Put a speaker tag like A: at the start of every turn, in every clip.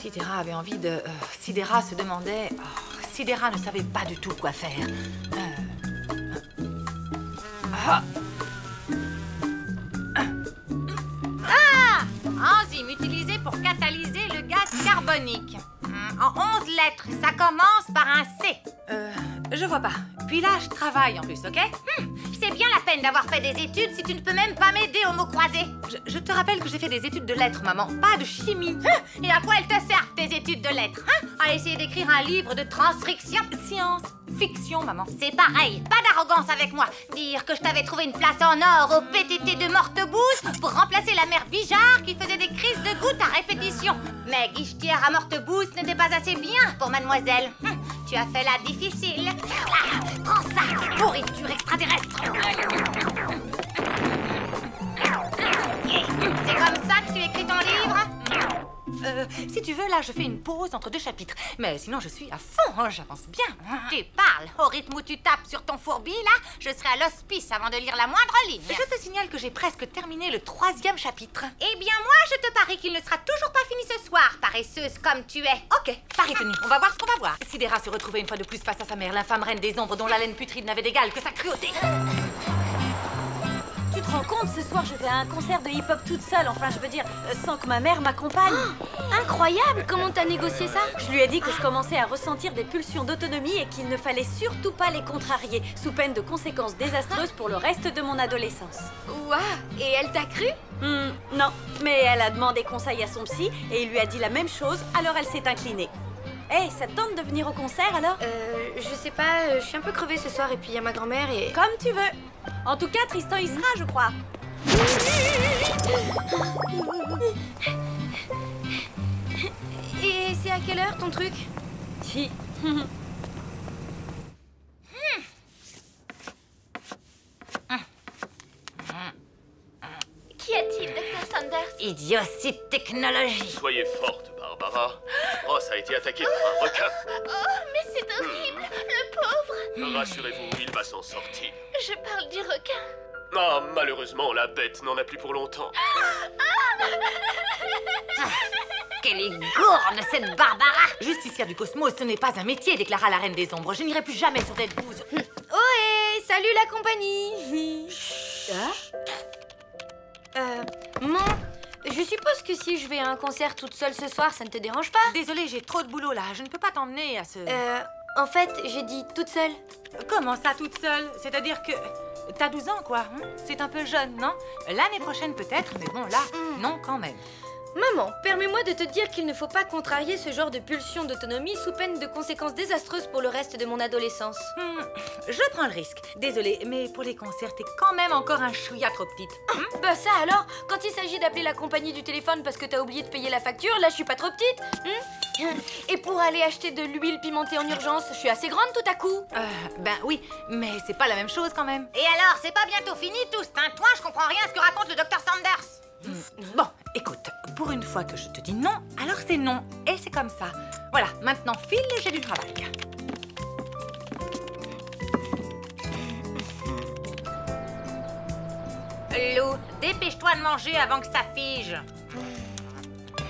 A: Sidera avait envie de... Sidera se demandait... Sidera ne savait pas du tout quoi faire. Enzyme utilisée pour catalyser le gaz carbonique. En 11 lettres, ça commence par un C. Je vois pas. Puis là, je travaille en plus, ok?
B: C'est bien la peine d'avoir fait des études si tu ne peux même pas m'aider aux mots croisés.
A: Je te rappelle que j'ai fait des études de lettres, maman, pas de chimie.
B: Et à quoi elles te servent, tes études de lettres? À essayer d'écrire un livre de transcription?
A: Science, fiction, maman.
B: C'est pareil, pas d'arrogance avec moi. Dire que je t'avais trouvé une place en or au PTT de Mortebouze pour remplacer la mère Bijard qui faisait des crises de gouttes à répétition. Mais guichetière à Mortebouze n'était pas assez bien pour mademoiselle. Tu as fait la difficile. Prends ça, pourriture extraterrestre. C'est comme ça que tu écris ton livre?
A: Si tu veux, là, je fais une pause entre deux chapitres. Mais sinon, je suis à fond, j'avance bien.
B: Tu parles. Au rythme où tu tapes sur ton fourbi, là, je serai à l'hospice avant de lire la moindre ligne.
A: Je te signale que j'ai presque terminé le 3e chapitre.
B: Eh bien, moi, je te parie qu'il ne sera toujours pas fini ce soir, paresseuse comme tu es.
A: Ok, pari tenu. On va voir ce qu'on va voir. Sidera se retrouvait une fois de plus face à sa mère, l'infâme reine des ombres dont l'haleine putride n'avait d'égal que sa cruauté.
C: Tu te rends compte, ce soir je vais à un concert de hip-hop toute seule, enfin je veux dire, sans que ma mère m'accompagne.
D: Incroyable! Comment t'as négocié ça?
C: Je lui ai dit que je commençais à ressentir des pulsions d'autonomie et qu'il ne fallait surtout pas les contrarier, sous peine de conséquences désastreuses pour le reste de mon adolescence.
D: Ouah! Et elle t'a cru?
C: Non, mais elle a demandé conseil à son psy et il lui a dit la même chose, alors elle s'est inclinée. Hey, ça te tente de venir au concert alors?
D: Je sais pas, je suis un peu crevée ce soir et puis il y a ma grand-mère et...
C: Comme tu veux. En tout cas, Tristan y sera, je crois.
D: Et c'est à quelle heure ton truc?
C: Si.
D: Qu'y a-t-il, Dr. Sanders?
B: Idiotie de technologie.
E: Soyez forte, Barbara. Ross a été attaqué par un requin.
D: Oh, mais c'est horrible, le pauvre!
E: Rassurez-vous, il va s'en sortir.
D: Je parle du requin.
E: Ah, malheureusement, la bête n'en a plus pour longtemps.
B: Quelle est gourde, cette Barbara!
A: Justicière du cosmos, ce n'est pas un métier, déclara la reine des ombres. Je n'irai plus jamais sur Dead Goose.
D: Ohé! Salut la compagnie! Maman, je suppose que si je vais à un concert toute seule ce soir, ça ne te dérange pas?
A: Désolée, j'ai trop de boulot là. Je ne peux pas t'emmener à ce...
D: En fait, j'ai dit toute seule.
A: Comment ça, toute seule? C'est-à-dire que... T'as 12 ans, quoi. C'est un peu jeune, non? L'année prochaine, peut-être, mais bon, là, non, quand même.
D: Maman, permets-moi de te dire qu'il ne faut pas contrarier ce genre de pulsion d'autonomie sous peine de conséquences désastreuses pour le reste de mon adolescence.
A: Je prends le risque. Désolée, mais pour les concerts, t'es quand même encore un chouïa trop petite.
D: Bah ça alors, quand il s'agit d'appeler la compagnie du téléphone parce que t'as oublié de payer la facture, là je suis pas trop petite. Et pour aller acheter de l'huile pimentée en urgence, je suis assez grande tout à coup.
A: Ben oui, mais c'est pas la même chose quand même.
B: Et alors, c'est pas bientôt fini tous, toi, je comprends rien à ce que raconte le Dr. Sanders.
A: Bon, écoute, pour une fois que je te dis non, alors c'est non. Et c'est comme ça. Voilà, maintenant file, j'ai du travail.
B: Lou, dépêche-toi de manger avant que ça fige.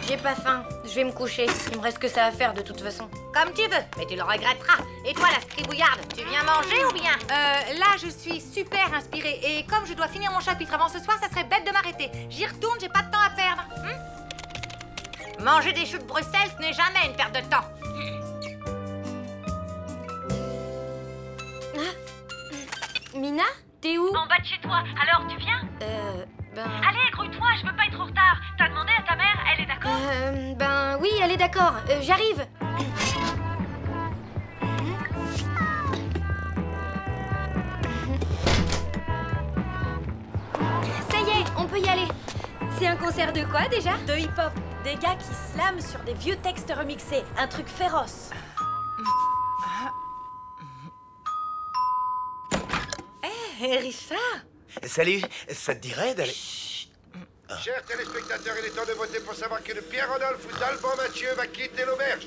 D: J'ai pas faim, je vais me coucher. Il me reste que ça à faire de toute façon.
B: Comme tu veux, mais tu le regretteras. Et toi, la scribouillarde, tu viens manger ou bien?
A: Là, je suis super inspirée. Et comme je dois finir mon chapitre avant ce soir, ça serait bête de m'arrêter. J'y retourne, j'ai pas de temps à perdre.
B: Manger des choux de Bruxelles, ce n'est jamais une perte de temps.
D: Mina, t'es où?
C: En bas de chez toi, alors tu viens? Allez, grouille-toi, je veux pas être en retard. T'as demandé à ta mère, elle est d'accord?
D: Ben oui, elle est d'accord. J'arrive. Ça y est, on peut y aller. C'est un concert de quoi déjà?
C: De hip-hop. Des gars qui slament sur des vieux textes remixés. Un truc féroce.
A: Hé, Richard!
F: Salut, ça te dirait d'aller...
G: Chers téléspectateurs, il est temps de voter pour savoir que Pierre-Rodolphe ou d'Alban Mathieu va quitter l'auberge.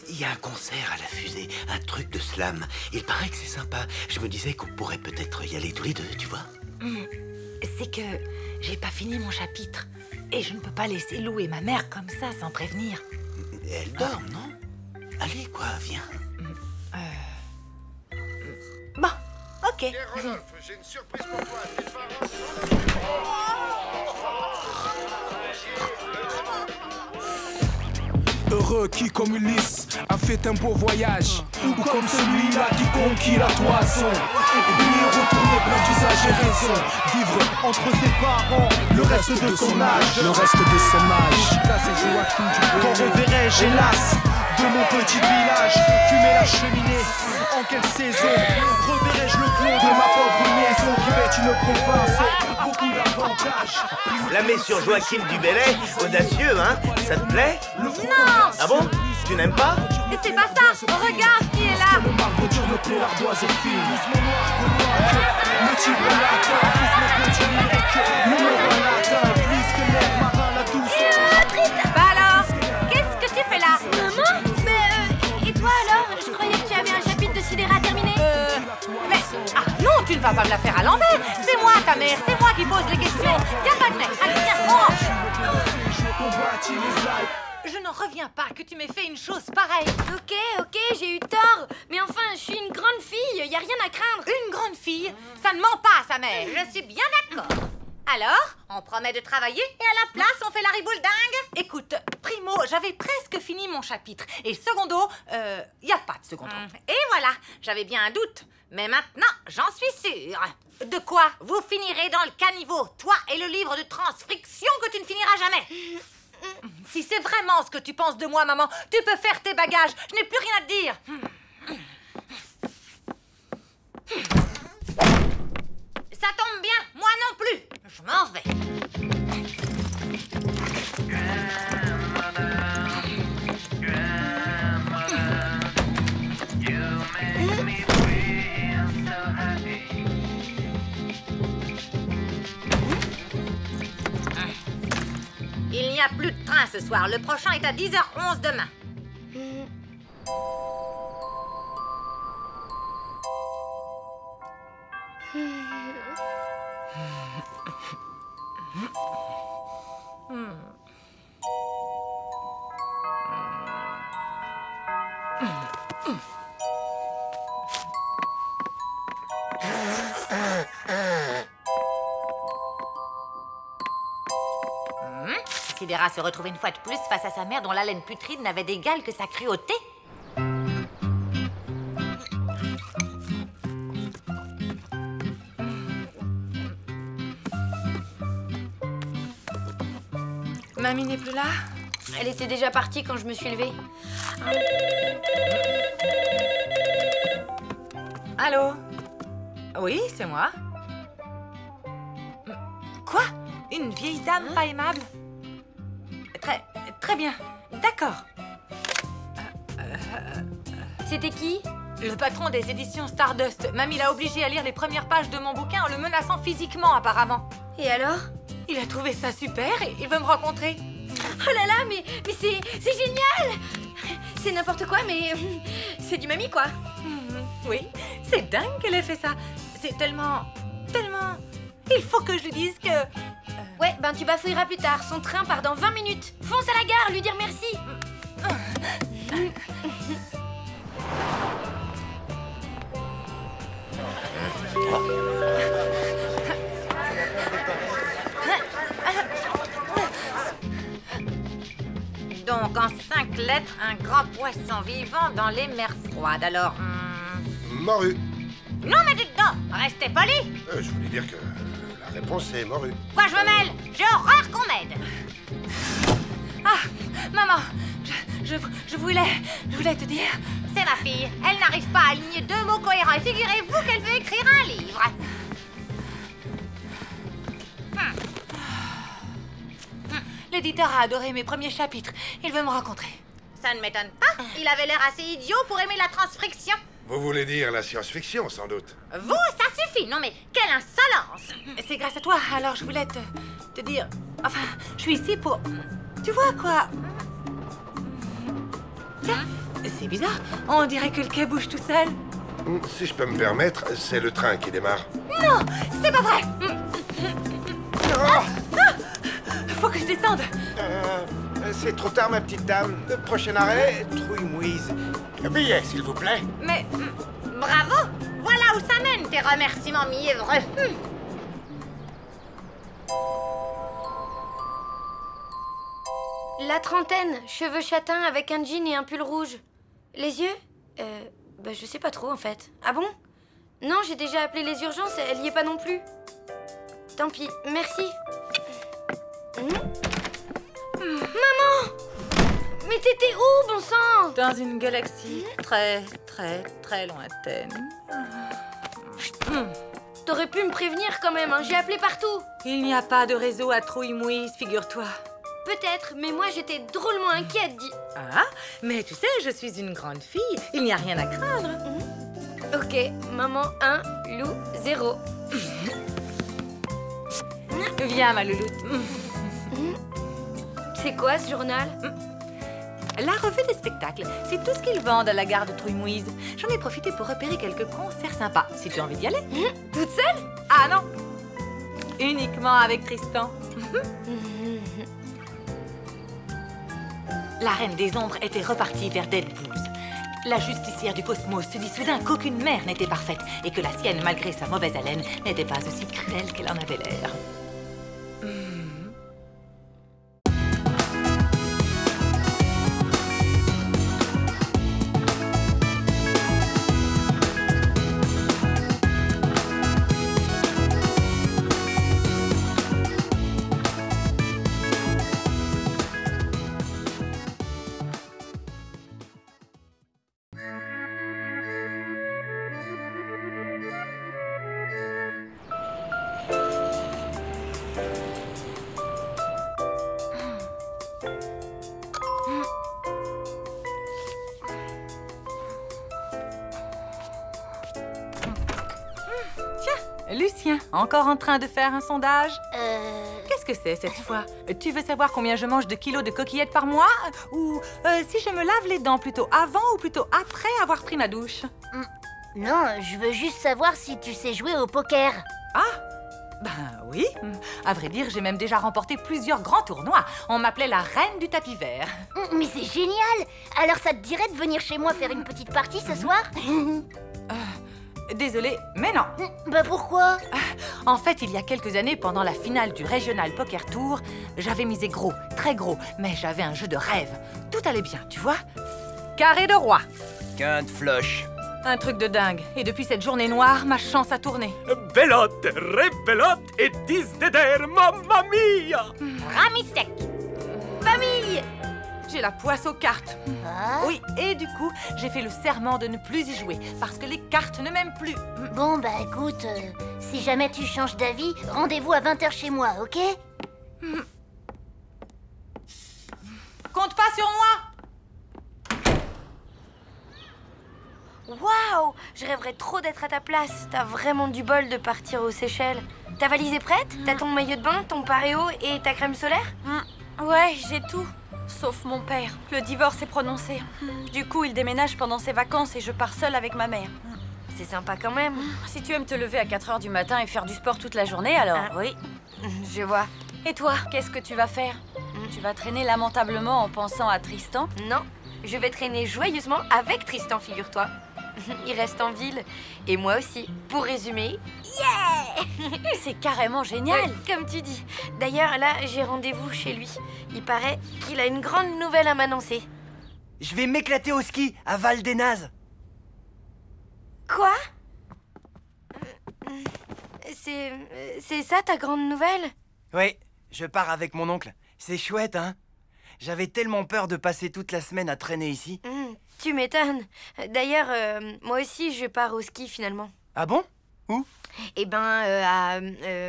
F: Il y a un concert à la fusée, un truc de slam. Il paraît que c'est sympa. Je me disais qu'on pourrait peut-être y aller tous les deux, tu vois.
A: C'est que j'ai pas fini mon chapitre. Et je ne peux pas laisser Lou et ma mère comme ça, sans prévenir.
F: Elle dort, non? Allez, quoi, viens.
A: Bon, ok.
G: Pierre Rodolphe, j'ai une surprise pour toi. Tes parents
H: Heureux qui, comme Ulysse, a fait un beau voyage. Ou comme celui-là qui conquit la toison. Et puis retourner plein d'usage et raison. Vivre entre ses parents, le reste de son âge. Le reste de son âge. Quand reverrai-je, hélas, de mon petit village fumer la cheminée? En quelle saison reverrai-je le clou de ma pauvre maison qui met une province et beaucoup d'avantages?
F: La mets sur Joachim du Bellay, audacieux, hein? Ça te plaît?
A: Non!
F: Ah bon? Tu n'aimes pas?
A: Mais c'est pas ça! Regarde qui est là!
H: Le marbre dur me plaît, l'ardoise est fine. Le tigre latin, plus mon petit lyrique. Le marin latin, plus que l'air marin, la douceur.
A: Bah alors, qu'est-ce que tu fais là?
D: Maman? Mais et toi alors? Je croyais que tu avais un chapitre de sidéra à terminer.
A: Mais... Ah non, tu ne vas pas me la faire à l'envers! C'est moi ta mère, c'est moi qui pose les questions! Viens, Wagner, allez, viens! Oh. Je n'en reviens pas que tu m'aies fait une chose pareille!
D: Ok, j'ai eu tort. Mais enfin, je suis une grande fille, y a rien à craindre.
A: Une grande fille? Ça ne ment pas, sa mère!
B: Je suis bien d'accord. Alors, on promet de travailler et à la place, on fait la riboule dingue?
A: Écoute, primo, j'avais presque fini mon chapitre. Et secondo, y a pas de secondo.
B: Et voilà, j'avais bien un doute. Mais maintenant, j'en suis sûre.
A: De quoi?
B: Vous finirez dans le caniveau, toi et le livre de transcription que tu ne finiras jamais.
A: Si c'est vraiment ce que tu penses de moi, maman, tu peux faire tes bagages. Je n'ai plus rien à te dire.
B: Ça tombe bien, moi non plus. Je m'en vais. Il n'y a plus de train ce soir. Le prochain est à 10h11 demain. Sidéra se retrouvait une fois de plus face à sa mère dont l'haleine putride n'avait d'égal que sa cruauté.
A: Mamie n'est plus là?
D: Elle était déjà partie quand je me suis levée.
A: Allô? Oui, c'est moi. Quoi? Une vieille dame pas aimable? Très bien. D'accord.
D: C'était qui?
A: Le patron des éditions Stardust. Mamie l'a obligé à lire les premières pages de mon bouquin en le menaçant physiquement, apparemment.
D: Et alors?
A: Il a trouvé ça super et il veut me rencontrer.
D: Oh là là, mais c'est génial! C'est n'importe quoi, mais c'est du mamie, quoi.
A: Oui, c'est dingue qu'elle ait fait ça. C'est tellement... Il faut que je lui dise que...
D: Ouais, ben tu bafouilleras plus tard. Son train part dans 20 minutes. Fonce à la gare, lui dire merci.
B: Donc, en 5 lettres, un grand poisson vivant dans les mers froides. Alors,
G: Morue.
B: Non, mais dites donc, restez poli.
G: Je voulais dire que la réponse est morue.
B: Quoi, je me mêle? J'ai horreur qu'on m'aide.
A: Ah, maman, je voulais te dire...
B: C'est ma fille. Elle n'arrive pas à aligner 2 mots cohérents. Et figurez-vous qu'elle veut écrire un livre.
A: L'éditeur a adoré mes premiers chapitres. Il veut me rencontrer.
B: Ça ne m'étonne pas. Il avait l'air assez idiot pour aimer la transcription.
G: Vous voulez dire la science-fiction, sans doute.
B: Vous, ça suffit. Non, mais quelle insolence.
A: C'est grâce à toi. Alors, je voulais te dire... Enfin, je suis ici pour... Tu vois quoi? Tiens, c'est bizarre. On dirait que le quai bouge tout seul.
G: Si je peux me permettre, c'est le train qui démarre.
A: Non, c'est pas vrai. Faut que je descende.
G: C'est trop tard, ma petite dame. Le prochain arrêt, Trouille-Mouise. Le billet, s'il vous plaît.
A: Mais
B: Bravo! Voilà où ça mène tes remerciements mièvreux.
D: La trentaine, cheveux châtains avec un jean et un pull rouge. Les yeux bah je sais pas trop en fait. Ah bon? Non, j'ai déjà appelé les urgences, elle y est pas non plus. Tant pis, merci. Maman! Mais t'étais où, bon sang?
A: dans une galaxie très, très, très lointaine.
D: T'aurais pu me prévenir quand même, hein. J'ai appelé partout.
A: Il n'y a pas de réseau à Trouille-Mouise, figure-toi.
D: Peut-être, mais moi j'étais drôlement inquiète, dis.
A: Ah, mais tu sais, je suis une grande fille. Il n'y a rien à craindre.
D: Ok, maman 1, loup 0.
A: Viens, ma louloute.
D: C'est quoi ce journal?
A: La revue des spectacles, c'est tout ce qu'ils vendent à la gare de Trouille-Mouise. J'en ai profité pour repérer quelques concerts sympas. Si tu as envie d'y aller.
D: Toute seule?
A: Ah non, uniquement avec Tristan. La Reine des Ombres était repartie vers Dead Blues. La justicière du cosmos se dit soudain qu'aucune mère n'était parfaite et que la sienne, malgré sa mauvaise haleine, n'était pas aussi cruelle qu'elle en avait l'air. Lucien, encore en train de faire un sondage? Qu'est-ce que c'est cette fois? Tu veux savoir combien je mange de kilos de coquillettes par mois? Ou si je me lave les dents plutôt avant ou plutôt après avoir pris ma douche?
B: Non, je veux juste savoir si tu sais jouer au poker.
A: Ah, ben oui. À vrai dire, j'ai même déjà remporté plusieurs grands tournois. On m'appelait la reine du tapis vert.
B: Mais c'est génial! Alors ça te dirait de venir chez moi faire une petite partie ce soir?
A: Désolée, mais non.
B: Bah pourquoi?
A: En fait, il y a quelques années, pendant la finale du Regional Poker Tour, j'avais misé gros, très gros, mais j'avais un jeu de rêve. Tout allait bien, tu vois? Carré de roi.
I: Quinte floche.
A: Un truc de dingue. Et depuis cette journée noire, ma chance a tourné.
E: Belote, rebelote et disdeder, mamma mia!
B: Rami sec!
D: Famille!
A: J'ai la poisse aux cartes.
B: Ah.
A: Oui, et du coup, j'ai fait le serment de ne plus y jouer, parce que les cartes ne m'aiment plus.
B: Bon bah écoute, si jamais tu changes d'avis, rendez-vous à 20h chez moi, ok?
A: Compte pas sur moi!
D: Waouh! Je rêverais trop d'être à ta place. T'as vraiment du bol de partir aux Seychelles. Ta valise est prête? T'as ton maillot de bain, ton paréo et ta crème solaire?
C: Ouais, j'ai tout. Sauf mon père. Le divorce est prononcé. Du coup, il déménage pendant ses vacances et je pars seule avec ma mère.
D: C'est sympa quand même.
C: Si tu aimes te lever à 4 h du matin et faire du sport toute la journée, alors oui.
D: Je vois.
C: Et toi, qu'est-ce que tu vas faire? Tu vas traîner lamentablement en pensant à Tristan?
D: Non, je vais traîner joyeusement avec Tristan, figure-toi. Il reste en ville. Et moi aussi. Pour résumer, yeah!
C: C'est carrément génial!
D: Comme tu dis. D'ailleurs, là, j'ai rendez-vous chez lui. Il paraît qu'il a une grande nouvelle à m'annoncer.
I: Je vais m'éclater au ski à Val des Nazes.
D: Quoi? C'est ça ta grande nouvelle?
I: Oui, je pars avec mon oncle. C'est chouette, hein? J'avais tellement peur de passer toute la semaine à traîner ici.
D: Tu m'étonnes. D'ailleurs, moi aussi, je pars au ski finalement.
I: Ah bon? Où?
D: Eh ben, à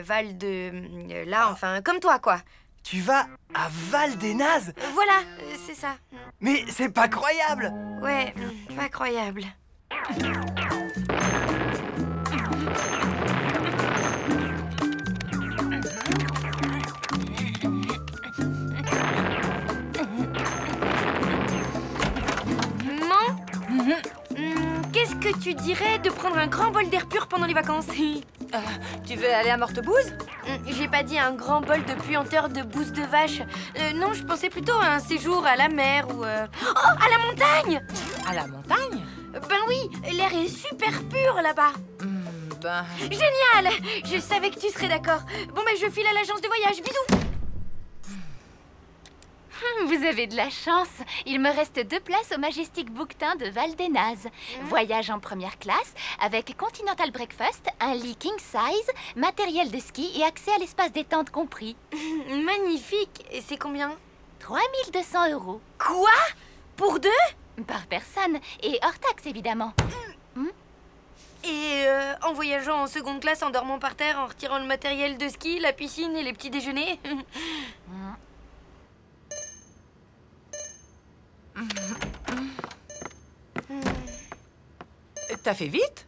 D: Val de... là, enfin, comme toi, quoi.
I: Tu vas à Val des Nazes?
D: Voilà, c'est ça.
I: Mais c'est pas croyable!
D: Ouais, pas croyable. Qu'est-ce que tu dirais de prendre un grand bol d'air pur pendant les vacances?
A: Tu veux aller à Mortebouse?
D: J'ai pas dit un grand bol de puanteur de bouse de vache. Non, je pensais plutôt à un séjour à la mer ou... Oh, à la montagne!
A: À la montagne?
D: Ben oui, l'air est super pur là-bas.
A: Ben...
D: Génial! Je savais que tu serais d'accord. Bon, ben je file à l'agence de voyage. Bisous!
B: Vous avez de la chance. Il me reste 2 places au Majestic Bouquetin de Val-des-Nazes. Voyage en première classe avec Continental Breakfast, un lit king size, matériel de ski et accès à l'espace détente compris.
D: Magnifique. Et c'est combien?
B: 3200 €.
D: Quoi? Pour 2?
B: Par personne et hors taxe évidemment.
D: Et en voyageant en seconde classe, en dormant par terre, en retirant le matériel de ski, la piscine et les petits déjeuners.
A: T'as fait vite?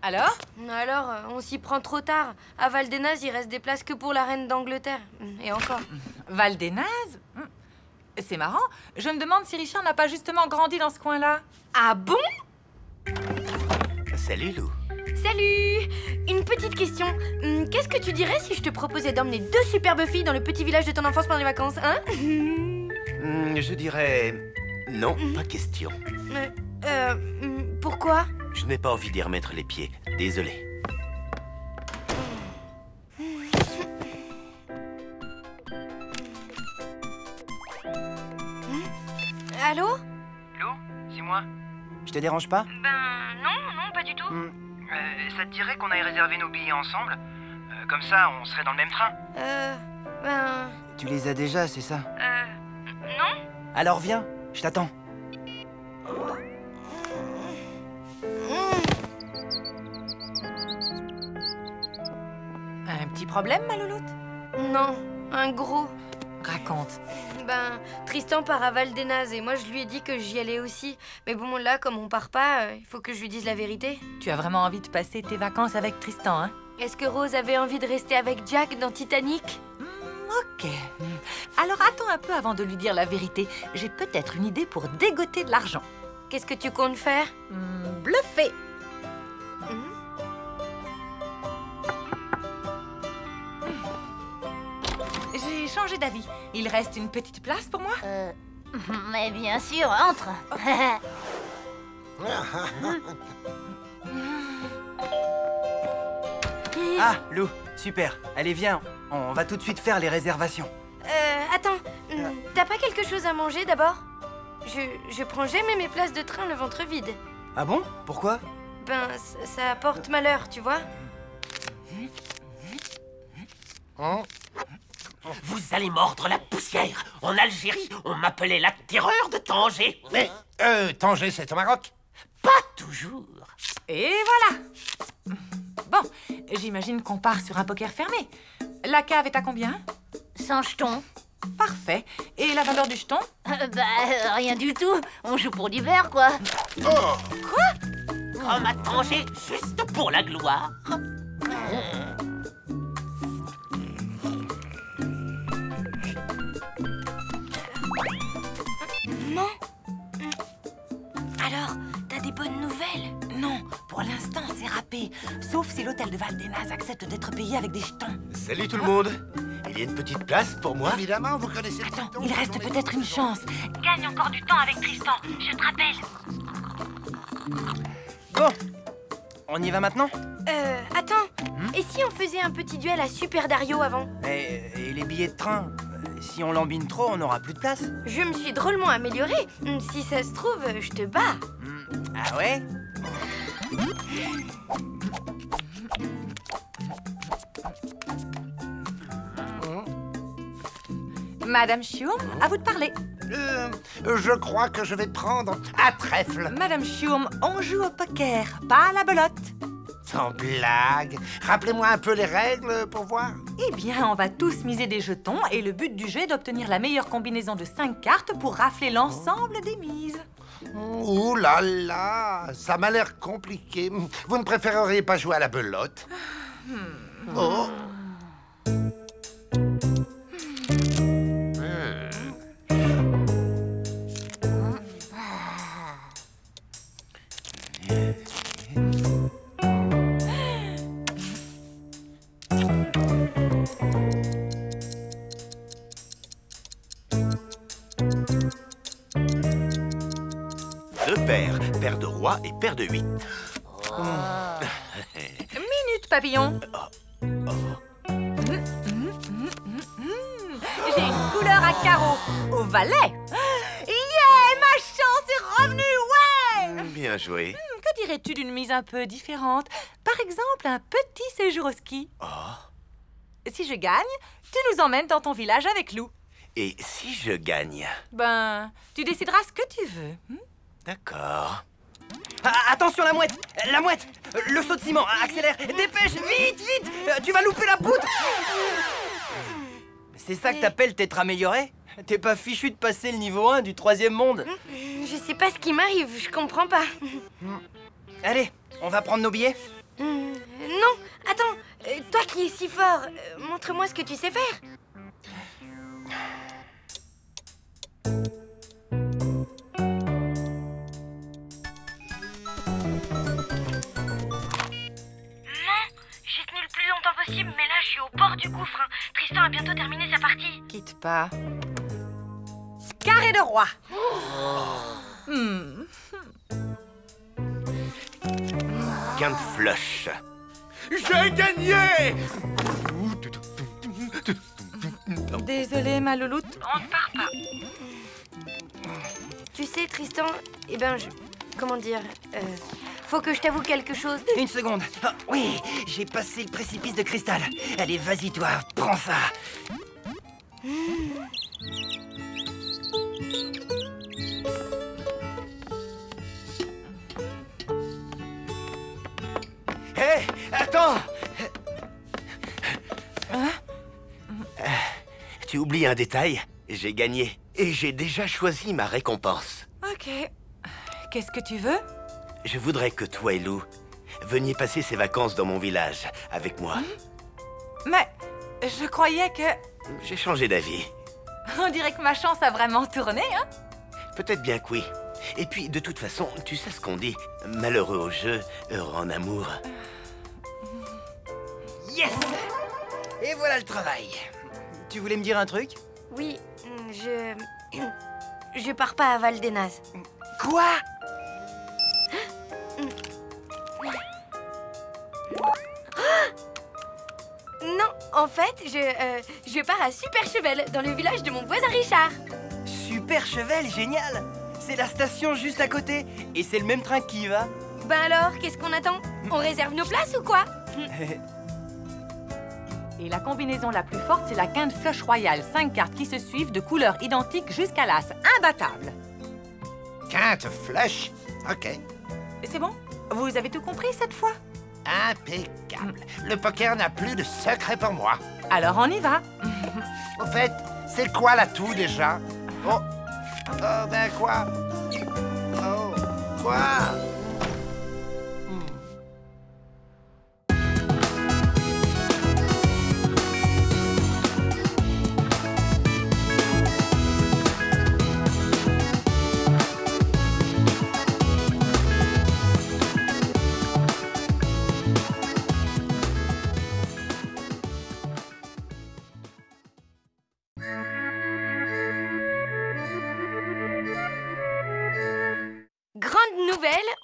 A: Alors?
D: Alors, on s'y prend trop tard. À Val-des-Nazes, il reste des places que pour la reine d'Angleterre. Et encore.
A: Val-des-Nazes? C'est marrant. Je me demande si Richard n'a pas justement grandi dans ce coin-là.
D: Ah bon?
F: Salut, Lou.
D: Salut! Une petite question. Qu'est-ce que tu dirais si je te proposais d'emmener 2 superbes filles dans le petit village de ton enfance pendant les vacances, hein?
F: Je dirais... Non, pas question.
D: Pourquoi?
F: Je n'ai pas envie d'y remettre les pieds. Désolé.
D: Allô?
I: Lou, c'est moi. Je te dérange pas?
D: Ben non, pas du tout.
I: Ça te dirait qu'on aille réserver nos billets ensemble? Comme ça, on serait dans le même train.
D: Ben...
I: Tu les as déjà, c'est ça?
D: Non?
I: Alors viens, je t'attends.
A: Un petit problème, ma louloute?
D: Non, un gros.
A: Raconte.
D: Ben, Tristan part à Val-des-Nazes et moi je lui ai dit que j'y allais aussi. Mais bon, là, comme on part pas, il faut que je lui dise la vérité.
A: Tu as vraiment envie de passer tes vacances avec Tristan, hein?
D: Est-ce que Rose avait envie de rester avec Jack dans Titanic?
A: Ok. Alors attends un peu avant de lui dire la vérité. J'ai peut-être une idée pour dégoter de l'argent.
D: Qu'est-ce que tu comptes faire?
A: Bluffer. J'ai changé d'avis. Il reste une petite place pour moi?
B: Mais bien sûr, entre.
I: Ah, Lou, super. Allez, viens. On va tout de suite faire les réservations.
D: Attends, t'as pas quelque chose à manger d'abord? Je prends jamais mes places de train le ventre vide.
I: Ah bon? Pourquoi?
D: Ben, ça apporte malheur, tu vois.
J: Vous allez mordre la poussière. En Algérie, on m'appelait la terreur de Tanger.
G: Mais, Tanger, c'est au Maroc?
J: Pas toujours.
A: Et voilà. Bon, j'imagine qu'on part sur un poker fermé. La cave est à combien?
B: 100 jetons.
A: Parfait. Et la valeur du jeton?
B: Rien du tout. On joue pour du verre, quoi.
J: Comme à Tanger, juste pour la gloire.
D: Non. Alors, t'as des bonnes nouvelles?
A: Non, pour l'instant, c'est râpé. Sauf si l'hôtel de Val-des-Nazes accepte d'être payé avec des jetons.
F: Salut tout le monde. Il y a une petite place pour moi?
G: Évidemment, vous connaissez le
A: Attends,
G: Tristan,
A: il reste peut-être une chance.
B: Gagne encore du temps avec Tristan. Je te rappelle.
I: Bon, on y va maintenant?
D: Attends. Et si on faisait un petit duel à Super Dario avant?
I: Et les billets de train? Si on lambine trop, on n'aura plus de place.
D: Je me suis drôlement améliorée. Si ça se trouve, je te bats.
I: Ah ouais?
A: Madame Chioum, à vous de parler.
G: Je crois que je vais prendre un trèfle.
A: Madame Chioum, on joue au poker, pas à la belote.
G: Sans blague. Rappelez-moi un peu les règles pour voir.
A: Eh bien, on va tous miser des jetons et le but du jeu est d'obtenir la meilleure combinaison de 5 cartes pour rafler l'ensemble des mises.
G: Ouh là là, ça m'a l'air compliqué. Vous ne préféreriez pas jouer à la belote? Oh.
F: paires. Paire de roi et paire de 8.
A: Minute, papillon. J'ai une couleur à carreaux. Au valet. Yeah, ma chance est revenue, ouais.
F: Bien joué.
A: Que dirais-tu d'une mise un peu différente? Par exemple, un petit séjour au ski. Si je gagne, tu nous emmènes dans ton village avec Lou.
F: Et si je gagne?
A: Ben, tu décideras ce que tu veux.
F: D'accord.
I: Ah, attention, la mouette! La mouette! Le saut de ciment, accélère! Dépêche! Vite, vite! Tu vas louper la poutre! C'est ça que t'appelles t'être amélioré? T'es pas fichu de passer le niveau 1 du 3e monde?
D: Je sais pas ce qui m'arrive, je comprends pas.
I: Allez, on va prendre nos billets?
D: Non, attends, toi qui es si fort, montre-moi ce que tu sais faire.
K: J'ai tenu le plus longtemps possible, mais là je suis au bord du gouffre. Tristan a bientôt terminé sa partie.
A: Quitte pas. Carré de roi.
F: Quinte flush.
G: J'ai gagné!
A: Désolée, ma louloute.
K: On ne part pas.
D: Tu sais, Tristan, eh ben, comment dire, faut que je t'avoue quelque chose.
I: Une seconde. Ah, oui, j'ai passé le précipice de cristal. Allez, vas-y, toi, prends ça. Hé, attends!
F: Tu oublies un détail? J'ai gagné. Et j'ai déjà choisi ma récompense.
A: Ok. Qu'est-ce que tu veux?
F: Je voudrais que toi et Lou veniez passer ces vacances dans mon village avec moi.
A: Mais je croyais que...
F: J'ai changé d'avis.
A: On dirait que ma chance a vraiment tourné, hein?
F: Peut-être bien que oui. Et puis, de toute façon, tu sais ce qu'on dit. Malheureux au jeu, heureux en amour.
I: Yes! Et voilà le travail. Tu voulais me dire un truc?
D: Oui, je pars pas à Val des Nazes.
I: Quoi?
D: Non, en fait, je pars à Superchevel, dans le village de mon voisin Richard.
I: Superchevel, génial! C'est la station juste à côté. Et c'est le même train qui y va.
D: Ben alors, qu'est-ce qu'on attend? On réserve nos places ou quoi?
A: Et la combinaison la plus forte, c'est la quinte flush royale. 5 cartes qui se suivent de couleurs identiques jusqu'à l'as. Imbattable.
G: Quinte flush? Ok.
A: C'est bon? Vous avez tout compris cette fois?
G: Impeccable. Le poker n'a plus de secret pour moi.
A: Alors on y va.
G: Au fait, c'est quoi l'atout déjà? Oh, ben quoi? Oh, quoi?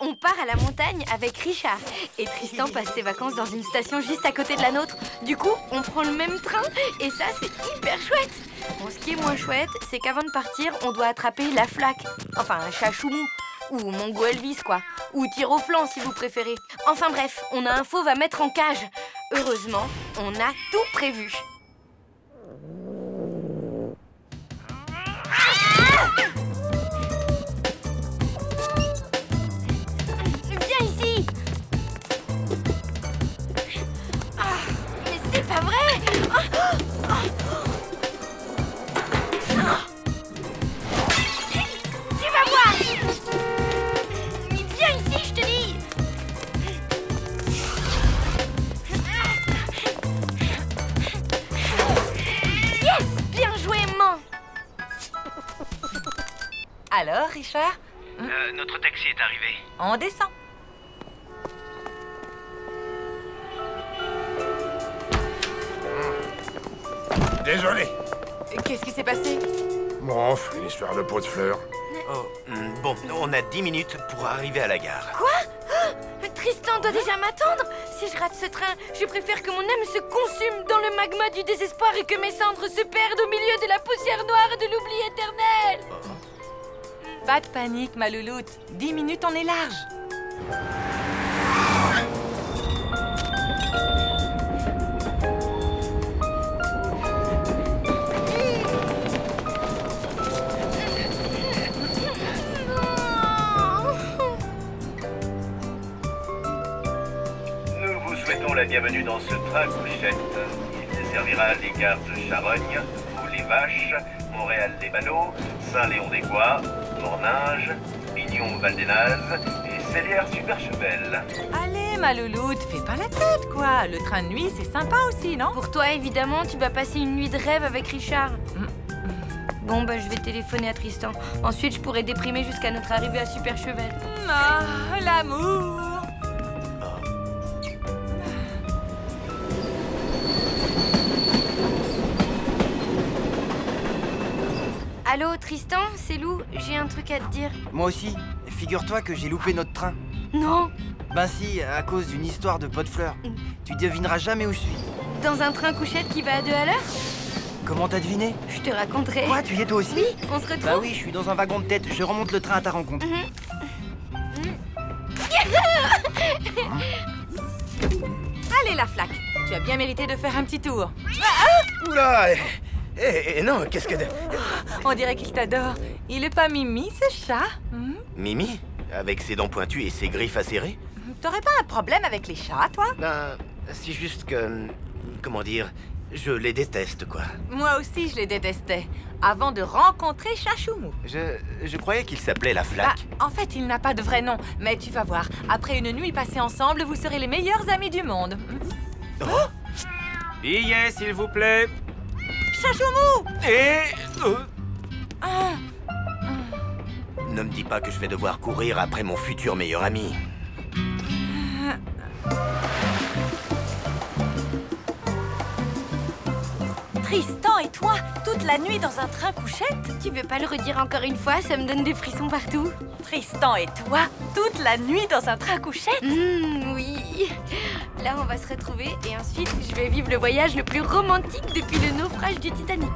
D: On part à la montagne avec Richard. Et Tristan passe ses vacances dans une station juste à côté de la nôtre. Du coup, on prend le même train et ça, c'est hyper chouette. Bon, ce qui est moins chouette, c'est qu'avant de partir, on doit attraper la flaque. Enfin, un chachoumou. Ou Mongo Elvis, quoi. Ou tir au flanc, si vous préférez. Enfin bref, on a un fauve à mettre en cage. Heureusement, on a tout prévu. C'est pas vrai! Tu vas voir! Viens ici, je te dis! Yes! Bien joué, man!
A: Alors, Richard?
E: Notre taxi est arrivé.
A: On descend.
G: Désolé.
A: Qu'est-ce qui s'est passé?
G: Bon, une histoire de pot de fleurs.
F: Oh, bon, on a 10 minutes pour arriver à la gare.
D: Quoi? Tristan doit déjà m'attendre. Si je rate ce train, je préfère que mon âme se consume dans le magma du désespoir et que mes cendres se perdent au milieu de la poussière noire de l'oubli éternel.
A: Pas de panique, ma louloute. 10 minutes, on est large.
L: Nous vous souhaitons la bienvenue dans ce train couchette. Il desservira les gares de Charogne, Mots-les-Vaches, Montréal-les-Ballots, Saint-Léon-des-Bois, Morninge, Pignon-Val-des-Nazes et Célière-Superchevel.
A: Allez, ma louloute, fais pas la tête, quoi. Le train de nuit, c'est sympa aussi, non?
D: Pour toi, évidemment, tu vas passer une nuit de rêve avec Richard. Bon, bah, je vais téléphoner à Tristan. Ensuite, je pourrai déprimer jusqu'à notre arrivée à Superchevel.
A: Ah, l'amour.
D: Allô, Tristan, c'est Lou, j'ai un truc à te dire.
I: Moi aussi. Figure-toi que j'ai loupé notre train.
D: Non.
I: Ben si, à cause d'une histoire de pot de fleurs. Tu devineras jamais où je suis.
D: Dans un train couchette qui va à 2 à l'heure?
I: Comment t'as deviné?
D: Je te raconterai.
I: Quoi, tu y es toi aussi?
D: Oui, on se retrouve.
I: Bah oui, je suis dans un wagon de tête. Je remonte le train à ta rencontre.
A: Allez, la flaque. Tu as bien mérité de faire un petit tour.
F: Oula! Non, qu'est-ce que...
A: On dirait qu'il t'adore. Il est pas Mimi, ce chat?
F: Mimi? Avec ses dents pointues et ses griffes acérées?
A: T'aurais pas un problème avec les chats, toi?
F: Ben, c'est juste que... Comment dire? Je les déteste, quoi.
A: Moi aussi, je les détestais. Avant de rencontrer Chachoumou.
F: Je croyais qu'il s'appelait la flaque.
A: Bah, en fait, il n'a pas de vrai nom. Mais tu vas voir, après une nuit passée ensemble, vous serez les meilleurs amis du monde.
F: Oh.
E: Billet, s'il vous plaît.
A: Chachoumou!
F: Ne me dis pas que je vais devoir courir après mon futur meilleur ami.
C: Tristan et toi, toute la nuit dans un train couchette?
D: Tu veux pas le redire encore une fois? Ça me donne des frissons partout.
C: Tristan et toi, toute la nuit dans un train couchette?
D: Oui. Là, on va se retrouver et ensuite, je vais vivre le voyage le plus romantique depuis le naufrage du Titanic.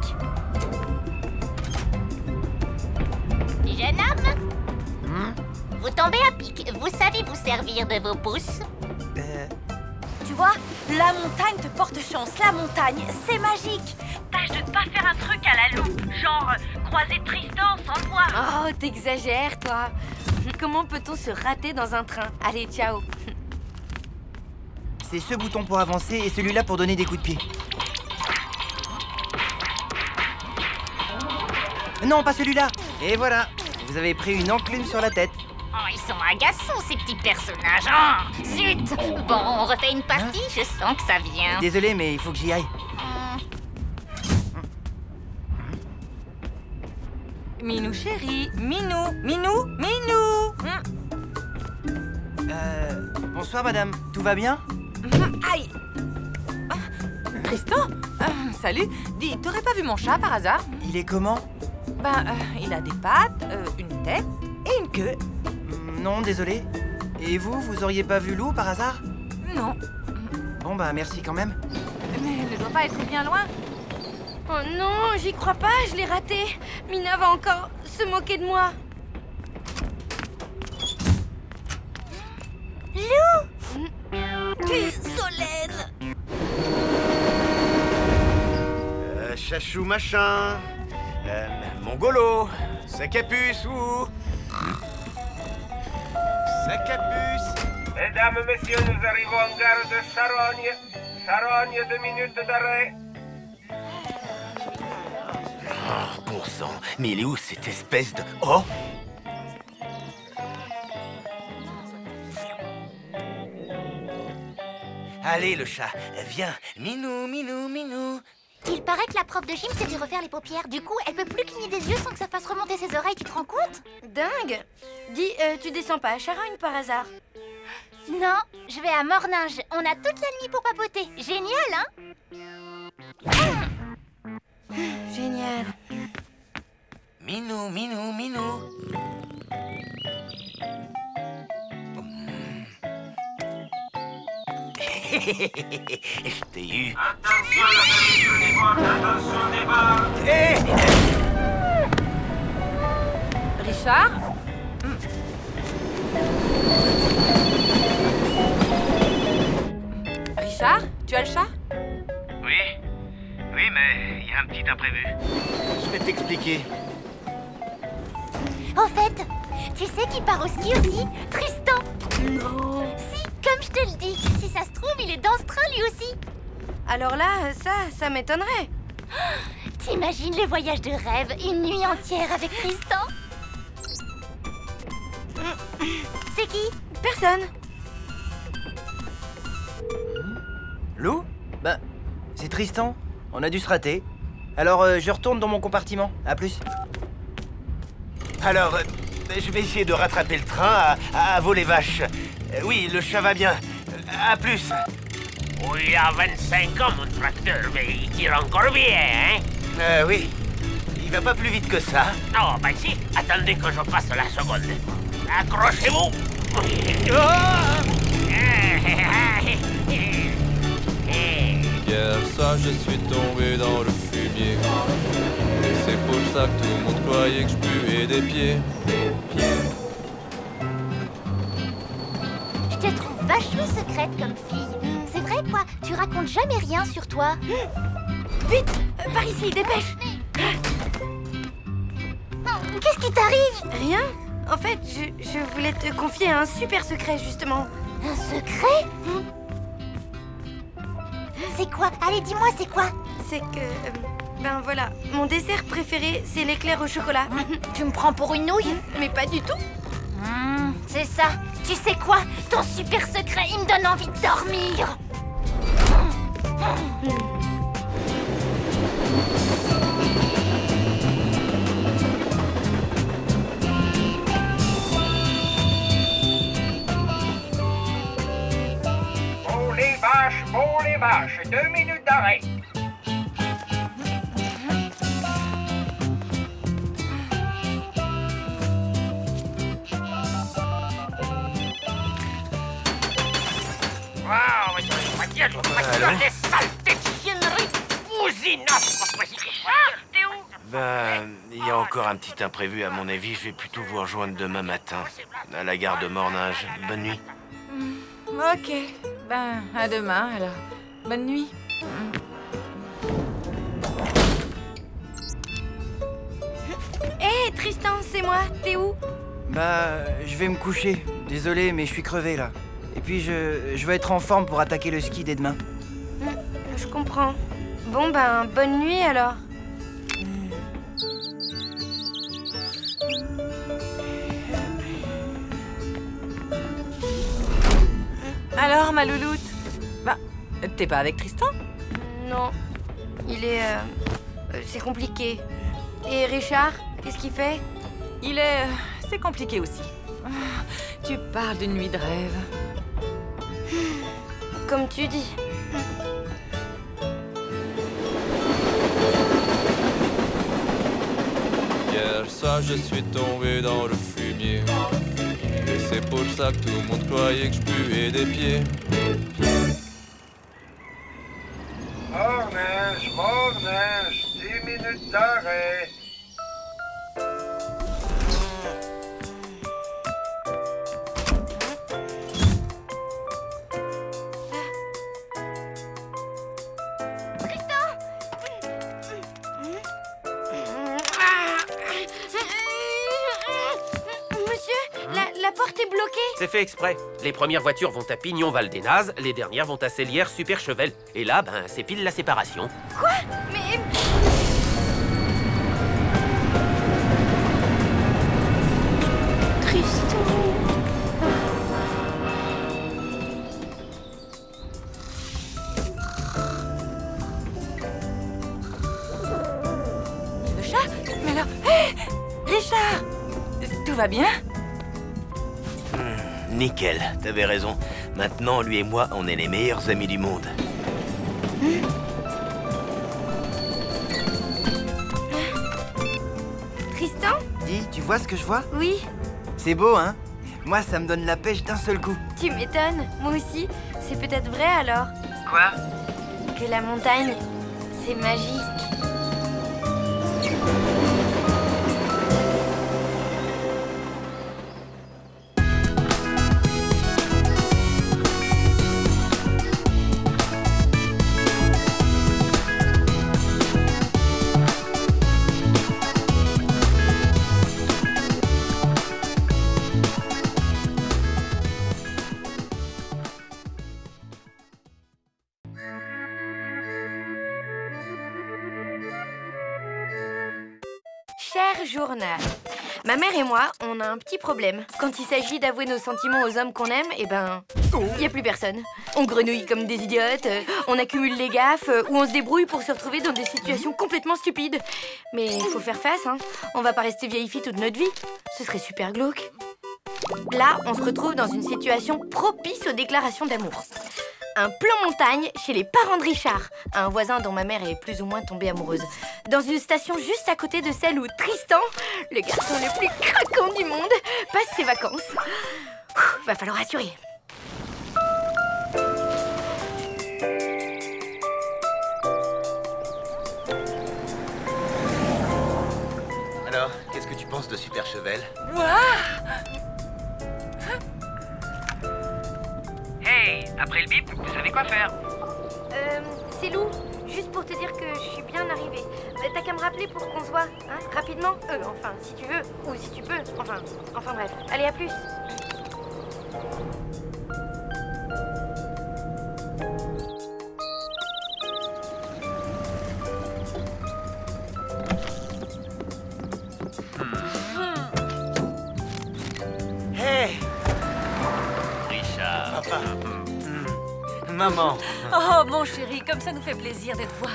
B: Jeune homme, vous tombez à pic. Vous savez vous servir de vos pouces?
C: Tu vois, la montagne te porte chance. La montagne, c'est magique.
K: Tâche de ne pas faire un truc à la loupe, genre croiser Tristan sans le voir.
D: Oh, t'exagères, toi. Comment peut-on se rater dans un train? Allez, ciao.
I: C'est ce bouton pour avancer et celui-là pour donner des coups de pied. Non, pas celui-là. Et voilà, vous avez pris une enclume sur la tête.
B: Oh, ils sont agaçants, ces petits personnages. Oh, zut! Bon, on refait une partie, je sens que ça vient.
I: Désolé, mais il faut que j'y aille.
A: Minou chéri, Minou, Minou, Minou.
I: Bonsoir, madame. Tout va bien?
A: Aïe. Tristan? Salut. Dis, t'aurais pas vu mon chat par hasard?
I: Il est comment?
A: Ben, il a des pattes, une tête et une queue.
I: Non, désolé. Et vous, vous auriez pas vu Lou par hasard?
A: Non.
I: Bon, bah merci quand même.
A: Mais elle ne doit pas être bien loin.
D: Oh non, j'y crois pas, je l'ai raté. Mina va encore se moquer de moi.
B: Lou!
D: Solène!
F: Chachou machin. Mongolo. Sac à puce ou... Sac à puce.
L: Mesdames, messieurs, nous arrivons en gare de Charogne. Charogne, 2 minutes d'arrêt.
F: Oh, bon sang. Mais il est où cette espèce de... Oh! Allez, le chat, viens. Minou, Minou, Minou.
B: Il paraît que la prof de gym s'est fait refaire les paupières. Du coup, elle peut plus cligner des yeux sans que ça fasse remonter ses oreilles, tu te rends compte?
D: Dingue! Dis, tu descends pas à Charogne par hasard?
B: Non, je vais à Morninge. On a toute la nuit pour papoter. Génial, hein?
D: Génial.
F: Minou, Minou, Minou. Je t'ai eu.
A: Richard? Richard, tu as le chat?
J: Oui, mais il y a un petit imprévu.
F: Je vais t'expliquer.
B: Au fait, tu sais qui part au ski aussi? Tristan.
D: Non.
B: Si, comme je te le dis, si ça se trouve, il est dans ce train lui aussi.
D: Alors là, ça m'étonnerait.
B: T'imagines le voyage de rêve, une nuit entière avec Tristan? C'est qui?
D: Personne.
I: Lou? Bah, c'est Tristan. On a dû se rater. Alors, je retourne dans mon compartiment. À plus.
F: Alors, je vais essayer de rattraper le train à vos les vaches. Oui, le chat va bien. À plus.
J: Oui, il a 25 ans, mon tracteur, mais il tire encore bien, hein?
F: Oui. Il va pas plus vite que ça.
J: Non, bah si. Attendez que je passe la seconde. Accrochez-vous.
M: Hier soir je suis tombé dans le fumier. Et c'est pour ça que tout le monde croyait que je puais des pieds.
B: Je te trouve vachement secrète comme fille. C'est vrai quoi, tu racontes jamais rien sur toi.
D: Vite, par ici, dépêche.
B: Qu'est-ce qui t'arrive?
D: Rien. En fait, je voulais te confier un super secret, justement.
B: Un secret? C'est quoi? Allez, dis-moi, c'est quoi?
D: C'est que... ben voilà, mon dessert préféré, c'est l'éclair au chocolat.
B: Tu me prends pour une nouille?
D: Mais pas du tout.
B: C'est ça. Tu sais quoi? Ton super secret, il me donne envie de dormir.
J: Bon les vaches, 2 minutes d'arrêt. Les saletés de chiennerie bousinottes. T'es où?
F: Ben, il y a encore un petit imprévu à mon avis. Je vais plutôt vous rejoindre demain matin à la gare de Morninge. Bonne nuit.
A: Ok. Ben, à demain, alors. Bonne nuit.
D: Hé, Tristan, c'est moi. T'es où?
I: Bah, je vais me coucher. Désolé, mais je suis crevé, là. Et puis, je vais être en forme pour attaquer le ski dès demain.
D: Je comprends. Bon, ben, bonne nuit, alors.
A: Alors, ma louloute? Bah, t'es pas avec Tristan?
D: Non. Il est... c'est compliqué. Et Richard, qu'est-ce qu'il fait?
A: Il est... c'est compliqué aussi. Tu parles d'une nuit de rêve.
D: Comme tu dis.
M: Hier soir je suis tombé dans le fumier. Et c'est pour ça que tout le monde croyait que je puais des pieds.
L: Morninge, 10 minutes d'arrêt.
D: La porte est bloquée.
J: C'est fait exprès. Les premières voitures vont à Pignon-Val-des-Nazes, les dernières vont à Célière-Super-Chevel. Et là, ben, c'est pile la séparation.
D: Quoi? Mais... Tristan...
A: Le chat? Mais alors... Hé! Richard! Tout va bien?
F: Nickel, t'avais raison. Maintenant, lui et moi, on est les meilleurs amis du monde.
D: Tristan?
I: Dis, tu vois ce que je vois?
D: Oui.
I: C'est beau, hein? Moi, ça me donne la pêche d'un seul coup.
D: Tu m'étonnes, moi aussi. C'est peut-être vrai alors?
I: Quoi?
D: Que la montagne, c'est magique. Cher journal, ma mère et moi, on a un petit problème. Quand il s'agit d'avouer nos sentiments aux hommes qu'on aime, eh ben, il n'y a plus personne. On grenouille comme des idiotes, on accumule les gaffes, ou on se débrouille pour se retrouver dans des situations complètement stupides. Mais il faut faire face, hein. On va pas rester vieille fille toute notre vie. Ce serait super glauque. Là, on se retrouve dans une situation propice aux déclarations d'amour. Un plan montagne chez les parents de Richard, un voisin dont ma mère est plus ou moins tombée amoureuse. Dans une station juste à côté de celle où Tristan, le garçon le plus craquant du monde, passe ses vacances. Va falloir assurer.
F: Alors, qu'est-ce que tu penses de Super Chevel?
N: Hey, après le bip, vous savez quoi faire?
D: C'est Lou, juste pour te dire que je suis bien arrivée. T'as qu'à me rappeler pour qu'on se voit, hein, rapidement. Enfin, si tu veux, ou si tu peux. Enfin bref. Allez, à plus.
F: Hey!
J: Richard.
F: Papa. Maman.
C: Oh, mon chéri, comme ça nous fait plaisir de te voir.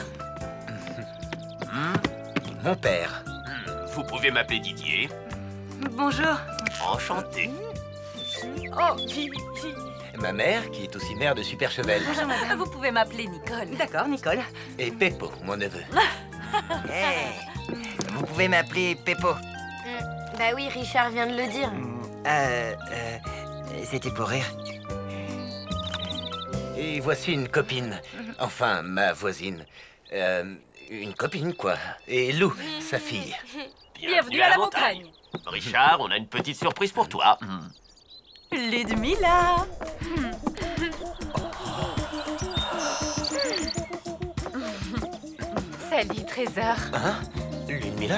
F: Mon père.
J: Vous pouvez m'appeler Didier.
A: Bonjour.
J: Enchanté.
C: Oh,
F: Ma mère, qui est aussi mère de Super Chevel.
C: vous pouvez m'appeler Nicole.
A: D'accord, Nicole.
F: Et Peppo, mon neveu.
I: Hey, vous pouvez m'appeler Peppo.
D: Bah oui, Richard vient de le dire.
I: C'était pour rire.
F: Et voici une copine. Enfin, ma voisine. Une copine, quoi. Et Lou, sa fille.
C: Bienvenue à la montagne.
J: Richard, on a une petite surprise pour toi.
A: Ludmilla.
B: Salut, trésor.
F: Hein? Ludmilla,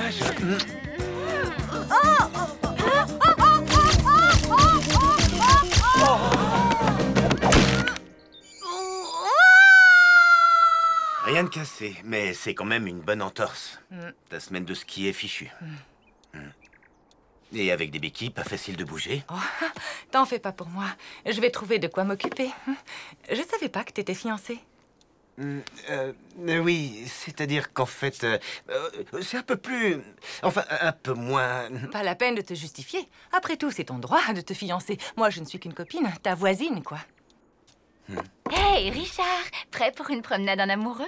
F: Rien de cassé, mais c'est quand même une bonne entorse. Ta semaine de ski est fichue. Et avec des béquilles, pas facile de bouger.
A: Oh, t'en fais pas pour moi. Je vais trouver de quoi m'occuper. Je savais pas que t'étais fiancée.
F: Oui, c'est-à-dire qu'en fait, c'est un peu plus... Enfin, un peu moins...
A: Pas la peine de te justifier. Après tout, c'est ton droit de te fiancer. Moi, je ne suis qu'une copine, ta voisine, quoi.
B: Hey, Richard, prêt pour une promenade en amoureux?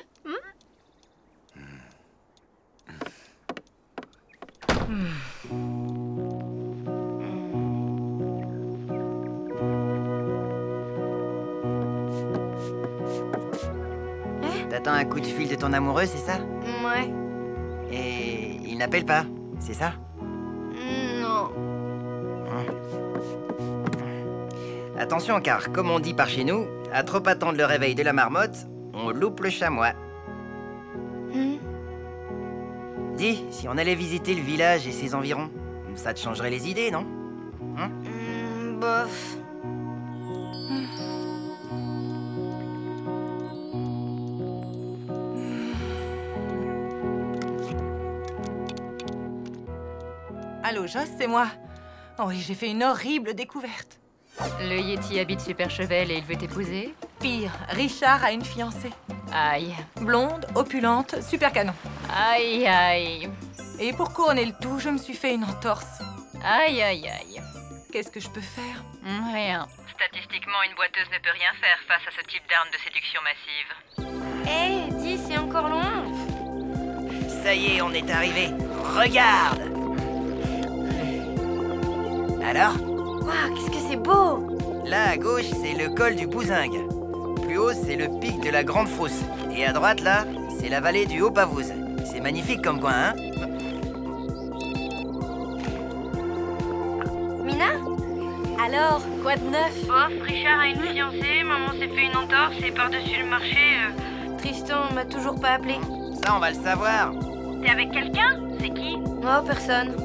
I: T'attends un coup de fil de ton amoureux, c'est ça?
D: Ouais.
I: Et il n'appelle pas, c'est ça?
D: Non.
I: Attention, car comme on dit par chez nous, à trop attendre le réveil de la marmotte, on loupe le chamois. Dis, si on allait visiter le village et ses environs, ça te changerait les idées, non?
D: Bof.
A: Allô, Joss, c'est moi. Oh oui, j'ai fait une horrible découverte.
B: Le Yeti habite Super Chevel et il veut t'épouser?
A: Pire, Richard a une fiancée.
B: Aïe.
A: Blonde, opulente, super canon.
B: Aïe, aïe.
A: Et pour couronner le tout, je me suis fait une entorse.
B: Aïe, aïe, aïe.
A: Qu'est-ce que je peux faire?
B: Rien.
K: Statistiquement, une boiteuse ne peut rien faire face à ce type d'arme de séduction massive.
D: Hé, dis, c'est encore loin.
I: Ça y est, on est arrivé. Regarde! Alors?
D: Waouh, qu'est-ce que c'est beau!
I: Là, à gauche, c'est le col du Bouzingue. Plus haut, c'est le pic de la Grande Frousse. Et à droite, là, c'est la vallée du Haut-Pavouze. C'est magnifique comme coin, hein?
D: Mina?
C: Alors, quoi de neuf?
K: Bof, Richard a une fiancée, maman s'est fait une entorse et par-dessus le marché...
D: Tristan m'a toujours pas appelé.
I: Ça, on va le savoir.
K: T'es avec quelqu'un? C'est qui?
D: Oh, personne.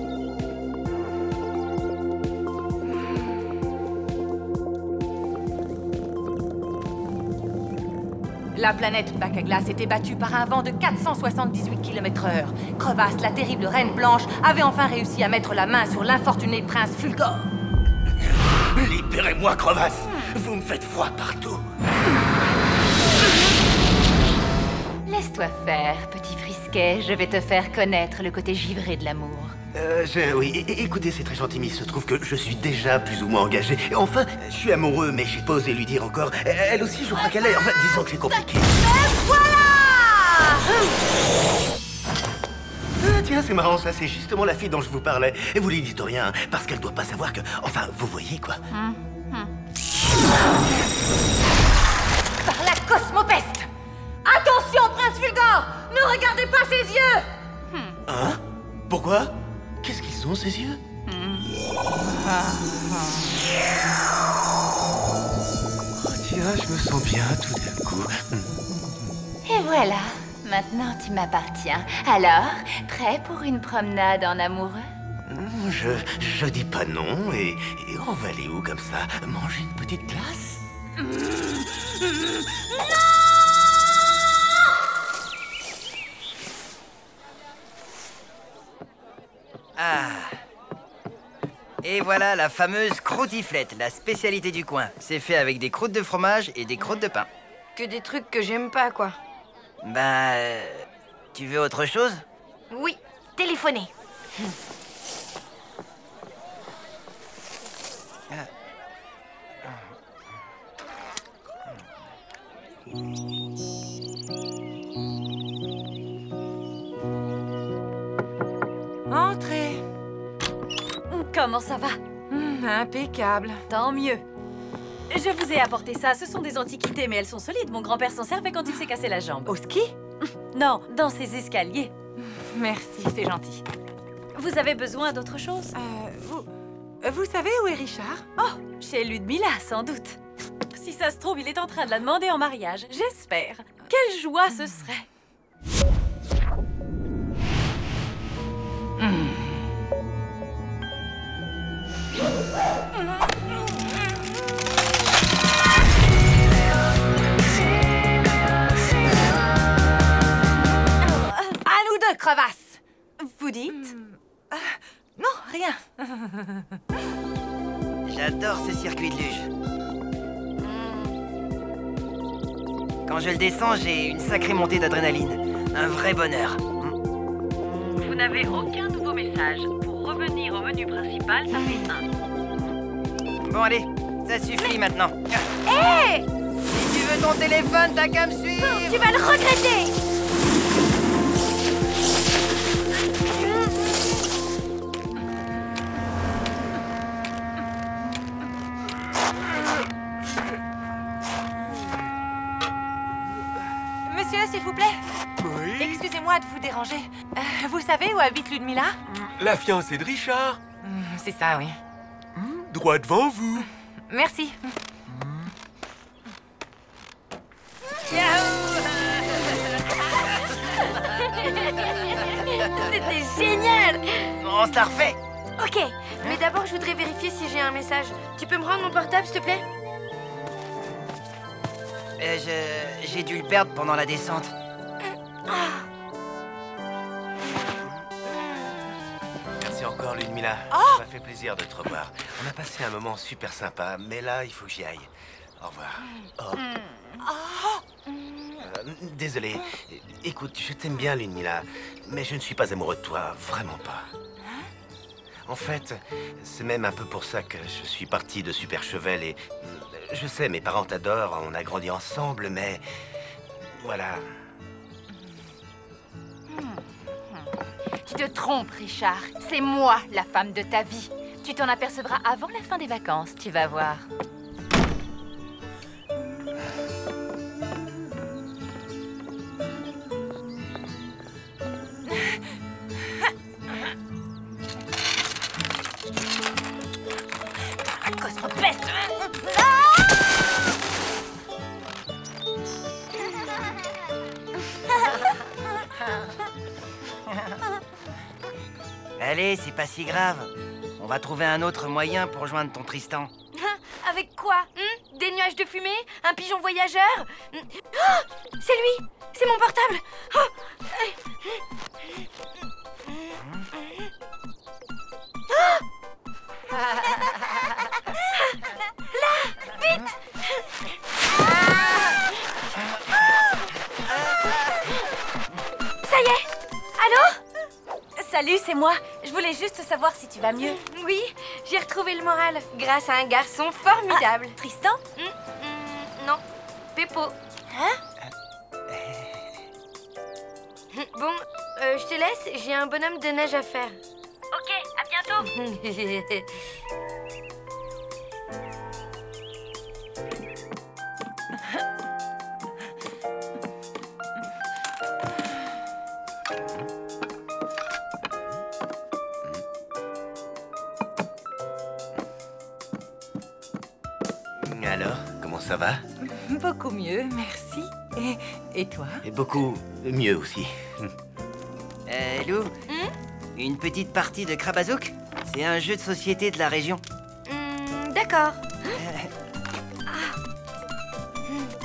A: La planète Bac à glace était battue par un vent de 478 km/h. Crevasse, la terrible reine blanche, avait enfin réussi à mettre la main sur l'infortuné prince Fulgore.
F: Libérez-moi, Crevasse! Vous me faites froid partout.
B: Laisse-toi faire, petit frisquet. Je vais te faire connaître le côté givré de l'amour.
F: Oui, écoutez, c'est très gentil, mais il se trouve que je suis déjà plus ou moins engagé. Et enfin, je suis amoureux, mais j'ai pas osé lui dire encore. Elle aussi, je crois qu'elle est... Enfin, disons que c'est compliqué.
B: Voilà!
F: Tiens, c'est marrant, ça, c'est justement la fille dont je vous parlais. Et vous lui dites rien, hein, parce qu'elle doit pas savoir que... Enfin, vous voyez, quoi.
B: Par la cosmopeste! Attention, prince Fulgore! Ne regardez pas ses yeux!
F: Hein? Pourquoi? Qu'est-ce qu'ils ont, ces yeux? Oh, tiens, je me sens bien tout d'un coup.
B: Et voilà, maintenant tu m'appartiens. Alors, prêt pour une promenade en amoureux?
F: Je dis pas non, et on va aller où comme ça? Manger une petite glace?
I: Ah. Et voilà la fameuse croûtiflette, la spécialité du coin. C'est fait avec des croûtes de fromage et des croûtes de pain.
D: Que des trucs que j'aime pas, quoi.
I: Bah... tu veux autre chose?
B: Oui, téléphonez.
A: Entrez.
C: Comment ça va?
A: Impeccable.
C: Tant mieux. Je vous ai apporté ça. Ce sont des antiquités, mais elles sont solides. Mon grand-père s'en servait quand il s'est cassé la jambe.
A: Au ski?
C: Non, dans ses escaliers.
A: Merci, c'est gentil.
C: Vous avez besoin d'autre chose?
A: Vous savez où est Richard?
C: Oh, chez Ludmilla, sans doute. Si ça se trouve, il est en train de la demander en mariage. J'espère. Quelle joie ce serait.
A: À nous deux, crevasse!
C: Vous dites?
A: Non, rien.
I: J'adore ce circuit de luge. Quand je le descends, j'ai une sacrée montée d'adrénaline. Un vrai bonheur.
K: Vous n'avez aucun nouveau message. Pour revenir au menu principal, ça fait 1.
I: Bon, allez, ça suffit maintenant.
B: Hé!
I: Si tu veux ton téléphone, t'as qu'à me suivre.
B: Tu vas le regretter!
A: Monsieur, s'il vous plaît.
O: Oui?
A: Excusez-moi de vous déranger. Vous savez où habite Ludmilla?
O: La fiancée de Richard.
A: C'est ça, oui.
O: Droit devant vous.
A: Merci.
D: C'était génial!
I: On se la refait.
D: Ok, mais d'abord je voudrais vérifier si j'ai un message. Tu peux me rendre mon portable, s'il te plaît?
I: J'ai dû le perdre pendant la descente.
F: Merci encore, Ludmilla.
A: Oh!
F: Ça m'a fait plaisir de te revoir. On a passé un moment super sympa, mais là, il faut que j'y aille. Au revoir. Désolé. Écoute, je t'aime bien, Ludmilla, mais je ne suis pas amoureux de toi, vraiment pas. En fait, c'est même un peu pour ça que je suis parti de Super Chevel et... Je sais, mes parents t'adorent, on a grandi ensemble, mais... Voilà.
B: Tu te trompes, Richard. C'est moi, la femme de ta vie.
A: Tu t'en apercevras avant la fin des vacances, tu vas voir. Cosmopeste!
I: Allez, c'est pas si grave. On va trouver un autre moyen pour joindre ton Tristan.
D: Avec quoi Des nuages de fumée? Un pigeon voyageur? Oh, c'est lui! C'est mon portable! Oh. Là! Vite! Ça y est! Allô?
C: Salut, c'est moi. Je voulais juste savoir si tu vas mieux.
D: Oui, j'ai retrouvé le moral grâce à un garçon formidable.
C: Tristan?
D: Non, Peppo.
C: Hein?
D: Bon, je te laisse, j'ai un bonhomme de neige à faire.
C: Ok, à bientôt.
F: Alors, comment ça va?
A: Beaucoup mieux, merci. Et toi?
F: Et beaucoup mieux aussi.
I: Lou, une petite partie de Krabazook? C'est un jeu de société de la région.
D: D'accord.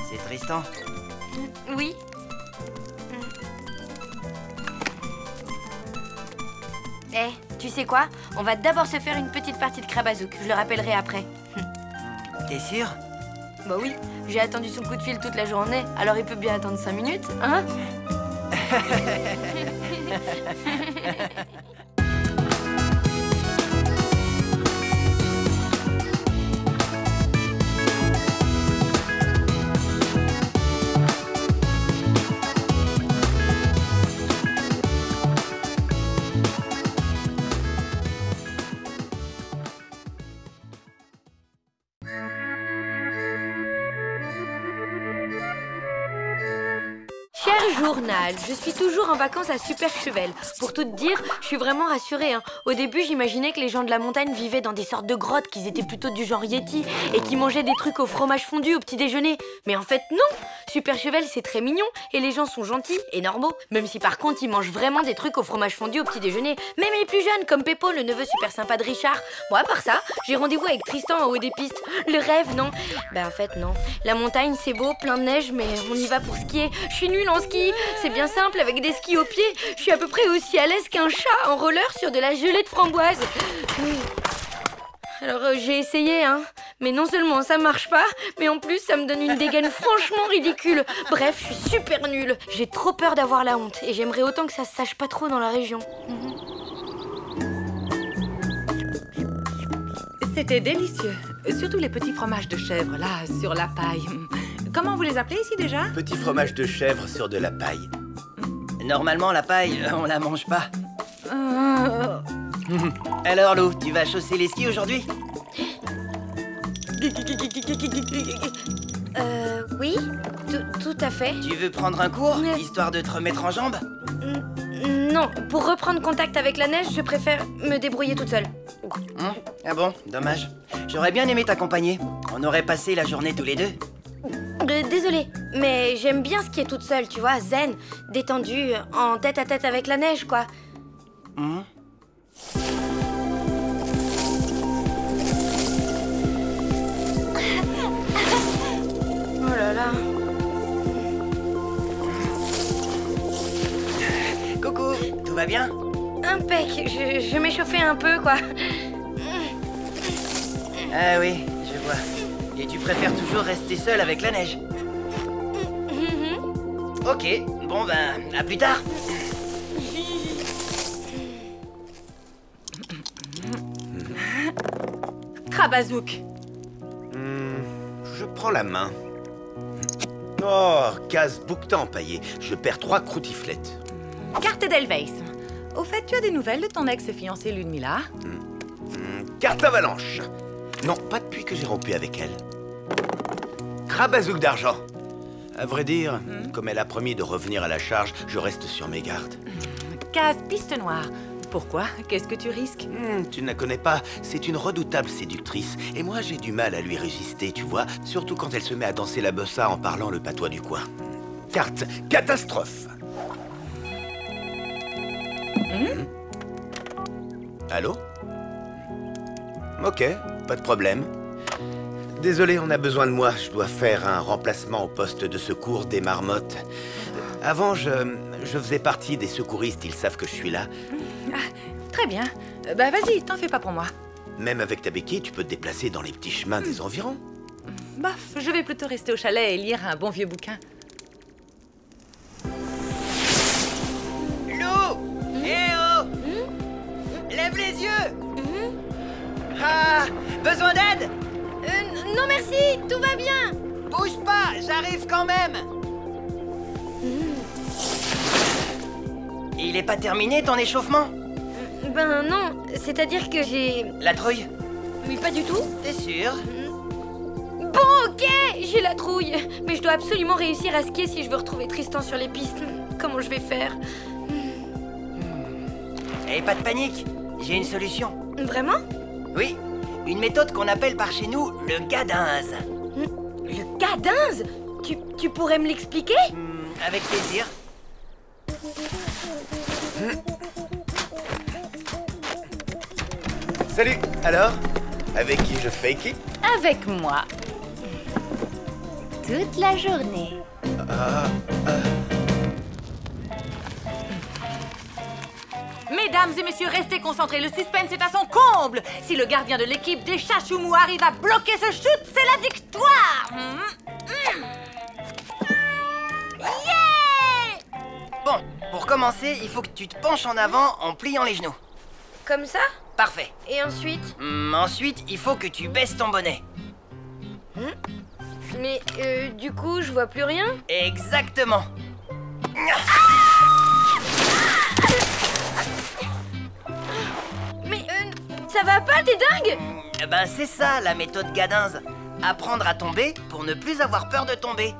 I: C'est Tristan.
D: Oui. Tu sais quoi? On va d'abord se faire une petite partie de Krabazook. Je le rappellerai après.
I: T'es sûr?
D: Bah oui, j'ai attendu son coup de fil toute la journée, alors il peut bien attendre 5 minutes, hein? Journal, je suis toujours en vacances à Superchevel. Pour tout te dire, je suis vraiment rassurée. Au début, j'imaginais que les gens de la montagne vivaient dans des sortes de grottes, qu'ils étaient plutôt du genre Yeti et qui mangeaient des trucs au fromage fondu au petit déjeuner. Mais en fait, non! Superchevel, c'est très mignon et les gens sont gentils et normaux. Même si par contre, ils mangent vraiment des trucs au fromage fondu au petit déjeuner. Même les plus jeunes, comme Peppo, le neveu super sympa de Richard. Bon, à part ça, j'ai rendez-vous avec Tristan en haut des pistes. Le rêve, non? Ben en fait, non. La montagne, c'est beau, plein de neige, mais on y va pour skier. Je suis nulle en ski. C'est bien simple, avec des skis aux pieds, je suis à peu près aussi à l'aise qu'un chat en roller sur de la gelée de framboise. Alors j'ai essayé, mais non seulement ça marche pas, mais en plus ça me donne une dégaine franchement ridicule. Bref, je suis super nulle. J'ai trop peur d'avoir la honte et j'aimerais autant que ça se sache pas trop dans la région.
A: C'était délicieux. Surtout les petits fromages de chèvre, là, sur la paille. Comment vous les appelez ici déjà?
F: Petit fromage de chèvre sur de la paille.
I: Normalement, la paille, on la mange pas. Alors, Lou, tu vas chausser les skis aujourd'hui?
D: Oui, tout à fait.
I: Tu veux prendre un cours, histoire de te remettre en jambes?
D: Non, pour reprendre contact avec la neige, je préfère me débrouiller toute seule.
I: Ah bon, dommage. J'aurais bien aimé t'accompagner. On aurait passé la journée tous les deux.
D: Désolée, mais j'aime bien skier toute seule, tu vois, zen, détendue, en tête à tête avec la neige, quoi. Oh là là.
I: Coucou, tout va bien?
D: Impec, je m'échauffais un peu, quoi.
I: Ah oui, je vois. Et tu préfères toujours rester seule avec la neige? Ok, bon ben, à plus tard.
A: Krabazook.
F: Je prends la main. Oh, case bouquetin empaillé. Je perds 3 croutiflettes.
A: Carte d'Elveis. Au fait, tu as des nouvelles de ton ex-fiancée Ludmilla?
F: Carte avalanche. Non, pas depuis que j'ai rompu avec elle. Crabazouk d'argent. À vrai dire, comme elle a promis de revenir à la charge, je reste sur mes gardes.
A: Case piste noire. Pourquoi? Qu'est-ce que tu risques?
F: Tu ne la connais pas, c'est une redoutable séductrice. Et moi, j'ai du mal à lui résister, tu vois. Surtout quand elle se met à danser la bossa en parlant le patois du coin. Carte catastrophe. Allô? Ok, pas de problème. Désolé, on a besoin de moi. Je dois faire un remplacement au poste de secours des marmottes. Avant, je faisais partie des secouristes. Ils savent que je suis là.
A: Ah, très bien. Bah vas-y, t'en fais pas pour moi.
F: Même avec ta béquille, tu peux te déplacer dans les petits chemins des environs.
A: Bof, je vais plutôt rester au chalet et lire un bon vieux bouquin.
I: Lou! Eh oh! Lève les yeux! Ah! Besoin d'aide?
D: Non merci, tout va bien.
I: Bouge pas, j'arrive quand même. Il est pas terminé ton échauffement?
D: Ben non, c'est-à-dire que j'ai...
I: La trouille?
D: Oui, pas du tout.
I: T'es sûr?
D: Bon, ok, j'ai la trouille. Mais je dois absolument réussir à skier si je veux retrouver Tristan sur les pistes. Comment je vais faire?
I: Et pas de panique, j'ai une solution.
D: Vraiment?
I: Oui, une méthode qu'on appelle par chez nous le gadinze.
D: Le gadinze? Tu pourrais me l'expliquer?
I: Avec plaisir.
F: Salut. Alors, avec qui je fake it?
B: Avec moi. Toute la journée.
A: Mesdames et messieurs, restez concentrés. Le suspense est à son comble. Si le gardien de l'équipe des Chachoumous arrive à bloquer ce shoot, c'est la victoire.
I: Yeah! Bon, pour commencer, il faut que tu te penches en avant en pliant les genoux.
D: Comme ça?
I: Parfait.
D: Et ensuite?
I: Ensuite, il faut que tu baisses ton bonnet.
D: Mais du coup, je vois plus rien?
I: Exactement.
D: Mais ça va pas, t'es dingue?
I: Ben c'est ça la méthode gadinze. Apprendre à tomber pour ne plus avoir peur de tomber.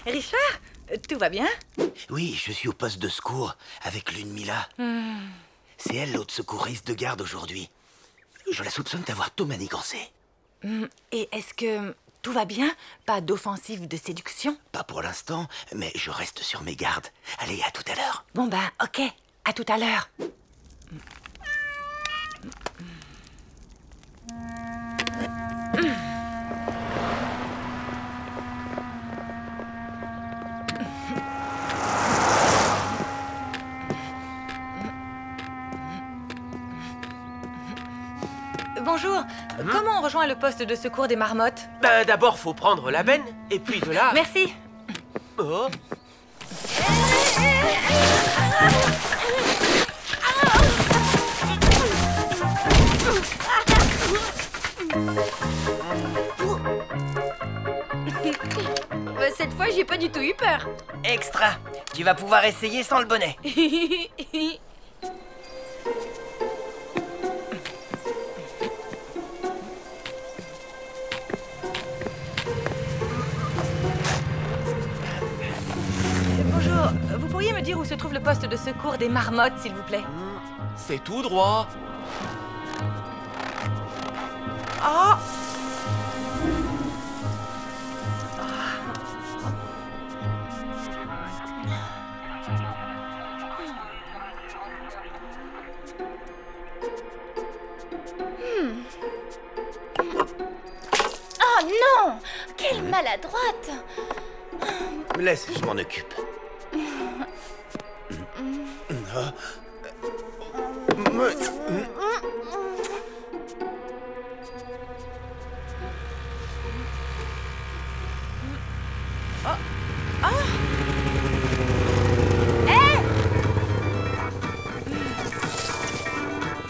A: Richard, tout va bien?
F: Oui, je suis au poste de secours avec Lune Mila. C'est elle l'autre secouriste de garde aujourd'hui. Je la soupçonne d'avoir tout manigancé.
A: Et est-ce que tout va bien? Pas d'offensive de séduction?
F: Pas pour l'instant, mais je reste sur mes gardes. Allez, à tout à l'heure.
A: Bon ben, ok, à tout à l'heure. Bonjour, comment on rejoint le poste de secours des marmottes?
J: D'abord, faut prendre la benne, et puis de là...
A: Merci.
J: Oh.
D: Cette fois, j'ai pas du tout eu peur.
I: Extra, tu vas pouvoir essayer sans le bonnet.
A: Bonjour, vous pourriez me dire où se trouve le poste de secours des marmottes, s'il vous plaît?
O: C'est tout droit.
A: Oh!
B: Oh non! Quelle maladroite!
F: Laisse, je m'en occupe.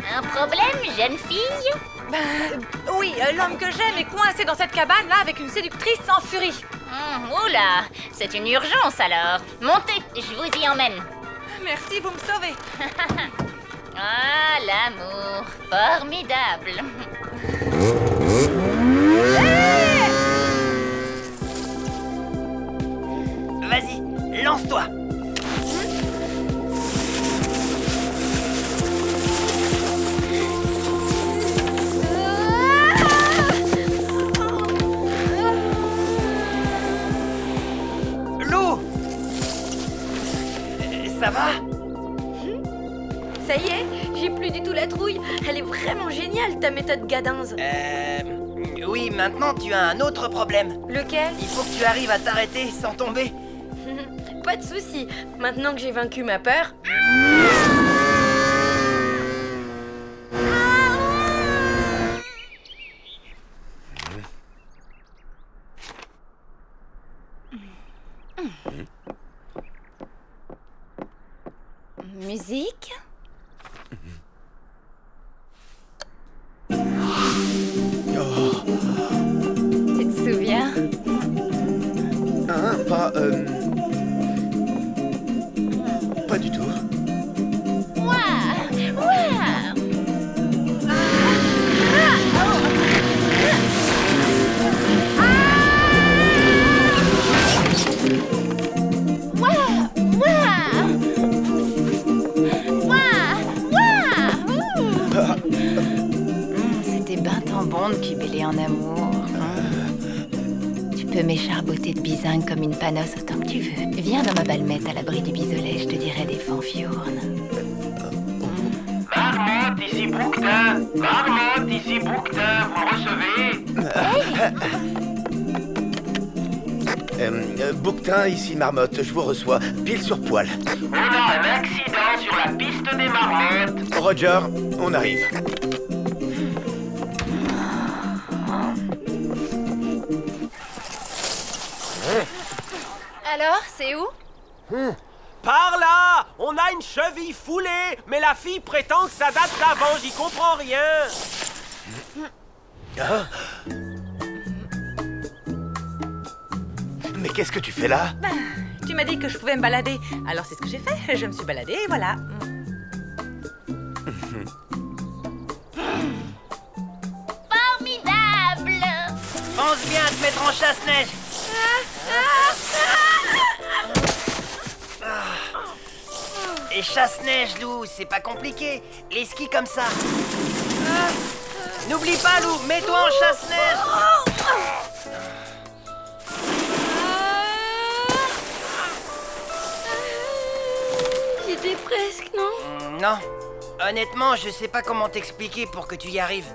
B: Un problème, jeune fille?
A: Oui, l'homme que j'aime est coincé dans cette cabane-là avec une séductrice sans furie.
B: Oula, c'est une urgence alors. Montez, je vous y emmène.
A: Merci, vous me sauvez.
B: Ah, l'amour, formidable.
I: Vas-y, lance-toi. Lou! Ça va?
D: Ça y est, j'ai plus du tout la trouille. Elle est vraiment géniale, ta méthode Gadinz.
I: Oui, maintenant tu as un autre problème.
D: Lequel?
I: Il faut que tu arrives à t'arrêter sans tomber.
D: Pas de souci. Maintenant que j'ai vaincu ma peur...
B: Musique? Tu te souviens?
F: Pas du tout.
B: C'était ben tant bon de pibiller en amour. Tu peux m'écharboter de bisingue comme une panosse autant que tu veux. Viens dans ma balmette à l'abri du bisolet, je te dirai des fanfiournes.
N: Marmotte, ici Bouquetin. Marmotte, ici Bouquetin. Vous me recevez?
F: Bouquetin, ici Marmotte, je vous reçois, pile sur poil.
N: On a un accident sur la piste des marmottes.
F: Roger, on arrive.
D: Alors, c'est où?
J: Par là! On a une cheville foulée, mais la fille prétend que ça date d'avant, j'y comprends rien.
F: Mais qu'est-ce que tu fais là?
A: Tu m'as dit que je pouvais me balader, alors c'est ce que j'ai fait. Je me suis baladée et voilà.
B: Formidable!
I: Pense bien à te mettre en chasse-neige. Et chasse-neige, Lou, c'est pas compliqué. Les skis comme ça. N'oublie pas, Lou, mets-toi en chasse-neige.
D: J'étais presque, non?
I: Non. Honnêtement, je sais pas comment t'expliquer pour que tu y arrives.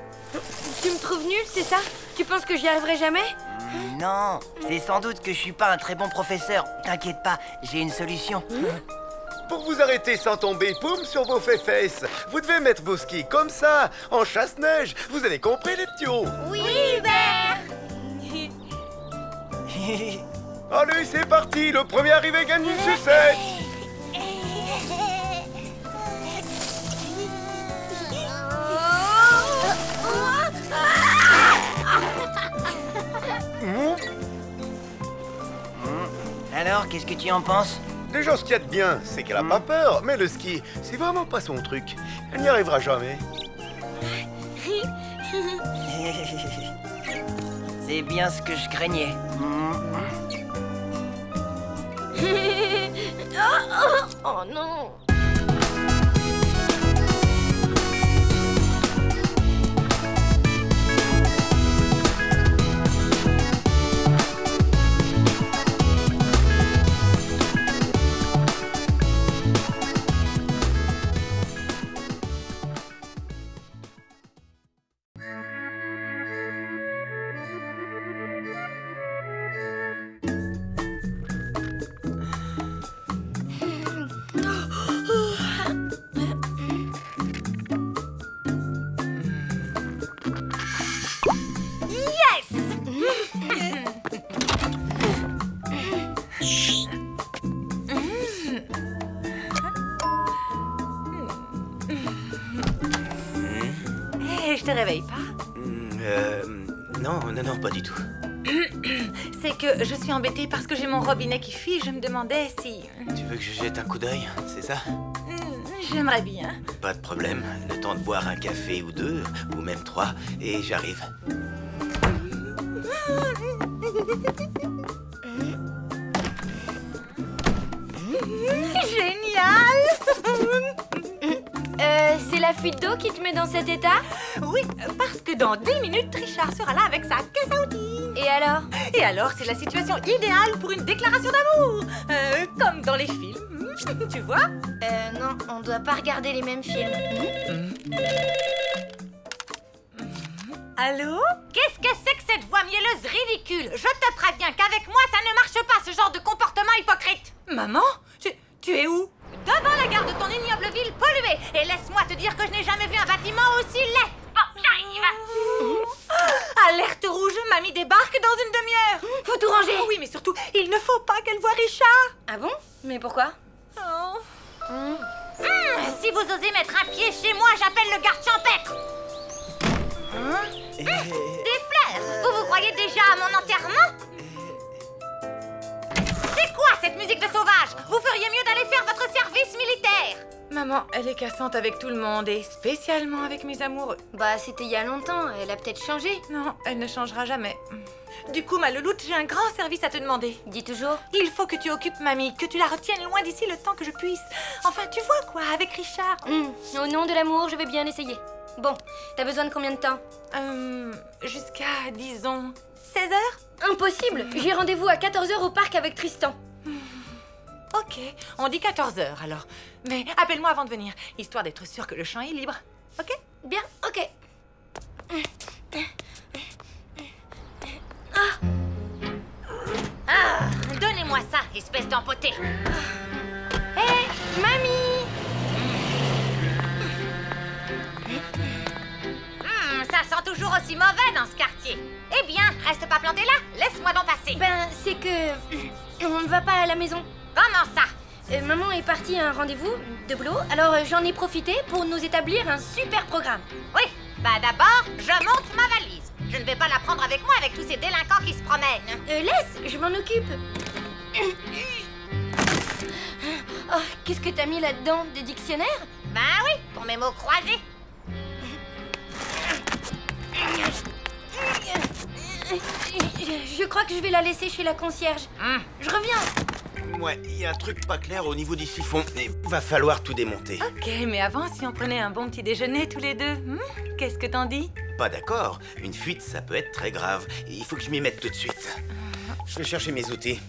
D: Tu me trouves nulle, c'est ça? Tu penses que j'y arriverai jamais?
I: Non, c'est sans doute que je suis pas un très bon professeur. T'inquiète pas, j'ai une solution.
F: Pour vous arrêter sans tomber, poum, sur vos fesses. Vous devez mettre vos skis comme ça, en chasse-neige. Vous avez compris, les ptios?
B: Oui, Hubert!
F: Allez, c'est parti. Le premier arrivé gagne une sucette.
I: Alors, qu'est-ce que tu en penses?
F: Déjà, ce qu'il y a de bien, c'est qu'elle a pas peur. Mais le ski, c'est vraiment pas son truc. Elle n'y arrivera jamais.
I: C'est bien ce que je craignais.
D: Oh non!
A: Je te réveille pas?
F: Non, pas du tout.
A: C'est que je suis embêtée parce que j'ai mon robinet qui fuit. Je me demandais si...
F: Tu veux que je jette un coup d'œil, c'est ça?
A: J'aimerais bien.
F: Pas de problème. Le temps de boire un café ou deux, ou même 3, et j'arrive.
A: Génial!
D: C'est la fuite d'eau qui te met dans cet état?
A: Oui, parce que dans 10 minutes, Richard sera là avec sa caisse à outils.
D: Et alors?
A: Et alors, c'est la situation idéale pour une déclaration d'amour. Comme dans les films, tu vois?
D: Non, on doit pas regarder les mêmes films.
A: Allô?
B: Qu'est-ce que c'est que cette voix mielleuse ridicule? Je te préviens qu'avec moi, ça ne marche pas, ce genre de comportement hypocrite.
A: Maman, tu es où?
B: Devant la gare de ton ignoble ville polluée. Et laisse-moi te dire que je n'ai jamais vu un bâtiment aussi laid. Bon, j'arrive.
A: Alerte rouge, mamie débarque dans une demi-heure.
D: Faut tout ranger.
A: Oui, mais surtout, il ne faut pas qu'elle voie Richard.
D: Ah bon? Mais pourquoi?
B: Si vous osez mettre un pied chez moi, j'appelle le garde champêtre. Des fleurs. Vous croyez déjà à mon enterrement? C'est quoi cette musique de sauvage? Vous feriez mieux d'aller faire votre service militaire.
A: Maman, elle est cassante avec tout le monde et spécialement avec mes amoureux.
D: Bah, c'était il y a longtemps, elle a peut-être changé.
A: Non, elle ne changera jamais. Du coup, ma louloute, j'ai un grand service à te demander.
D: Dis toujours.
A: Il faut que tu occupes mamie, que tu la retiennes loin d'ici le temps que je puisse. Enfin, tu vois quoi, avec Richard.
D: Au nom de l'amour, je vais bien essayer. Bon, t'as besoin de combien de temps?
A: Jusqu'à, disons, 16 heures?
D: Impossible. J'ai rendez-vous à 14 heures au parc avec Tristan.
A: Ok, on dit 14 heures alors. Mais appelle-moi avant de venir, histoire d'être sûre que le champ est libre. Ok?
D: Bien, ok.
B: Donnez-moi ça, espèce d'empoté.
D: Hé, mamie!
B: Ça sent toujours aussi mauvais dans ce quartier. Eh bien, reste pas planté là, laisse-moi donc passer.
D: Ben, c'est que... on ne va pas à la maison.
B: Comment ça?
D: Maman est partie à un rendez-vous de boulot, alors j'en ai profité pour nous établir un super programme.
B: Oui, bah d'abord, je monte ma valise. Je ne vais pas la prendre avec moi avec tous ces délinquants qui se promènent.
D: Laisse, je m'en occupe. Oh, qu'est-ce que t'as mis là-dedans? Des dictionnaires?
B: Ben oui, pour mes mots croisés.
D: Je crois que je vais la laisser chez la concierge. Je reviens.
F: Ouais, il y a un truc pas clair au niveau du siphon. Il va falloir tout démonter.
A: Ok, mais avant, si on prenait un bon petit déjeuner tous les deux, qu'est-ce que t'en dis?
F: Pas d'accord. Une fuite, ça peut être très grave. Il faut que je m'y mette tout de suite. Je vais chercher mes outils.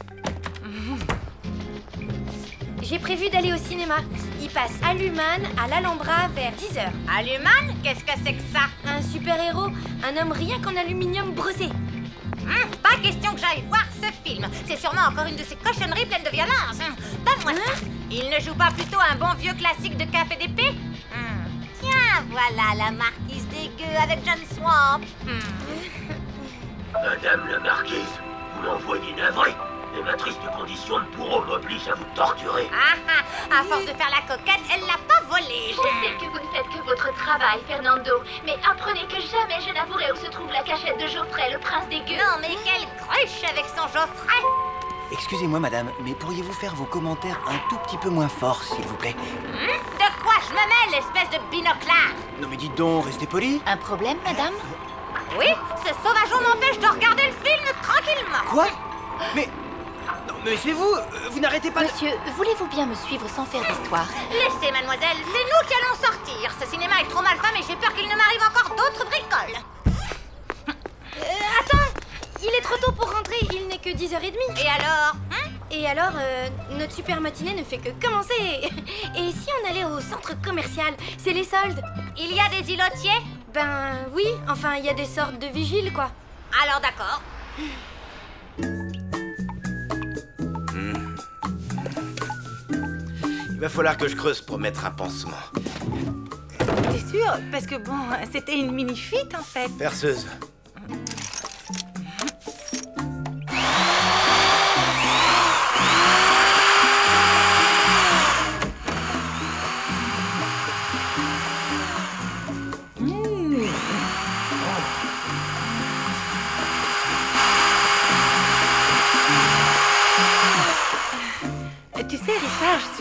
D: J'ai prévu d'aller au cinéma. Il passe à l'Human, à l'Alhambra, vers 10h.
B: À l'Human? Qu'est-ce que c'est que ça?
D: Un super-héros, un homme rien qu'en aluminium brossé.
B: Pas question que j'aille voir ce film. C'est sûrement encore une de ces cochonneries pleines de violence. Donne-moi ça. Il ne joue pas plutôt un bon vieux classique de café d'épée? Tiens, voilà la marquise dégueu avec John Swamp.
N: Madame la marquise, vous m'envoyez navré. Et ma triste condition de bourreau m'oblige à vous torturer.
B: À force de faire la coquette, elle l'a pas volé.
P: Je sais que vous ne faites que votre travail, Fernando. Mais apprenez que jamais je n'avouerai où se trouve la cachette de Geoffrey, le prince des gueux.
B: Non, mais quelle cruche avec son Geoffrey.
I: Excusez-moi, madame, mais pourriez-vous faire vos commentaires un tout petit peu moins forts, s'il vous plaît?
B: De quoi je me mêle, espèce de binoclard?
I: Non mais dites donc, restez poli.
B: Un problème, madame? Oui, ce sauvageon m'empêche de regarder le film tranquillement.
I: Quoi? Mais... Non, mais c'est vous. Vous n'arrêtez pas
P: Monsieur, voulez-vous bien me suivre sans faire d'histoire?
B: Laissez, mademoiselle, c'est nous qui allons sortir. Ce cinéma est trop mal fait, mais j'ai peur qu'il ne m'arrive encore d'autres bricoles.
D: Attends, il est trop tôt pour rentrer, il n'est que 10h30.
B: Et alors?
D: Et alors, notre super matinée ne fait que commencer. Et si on allait au centre commercial? C'est les soldes.
B: Il y a des îlotiers?
D: Ben oui, enfin il y a des sortes de vigiles, quoi.
B: Alors d'accord.
F: Il va falloir que je creuse pour mettre un pansement.
A: T'es sûr? Parce que bon, c'était une mini-fuite en fait.
F: Perceuse.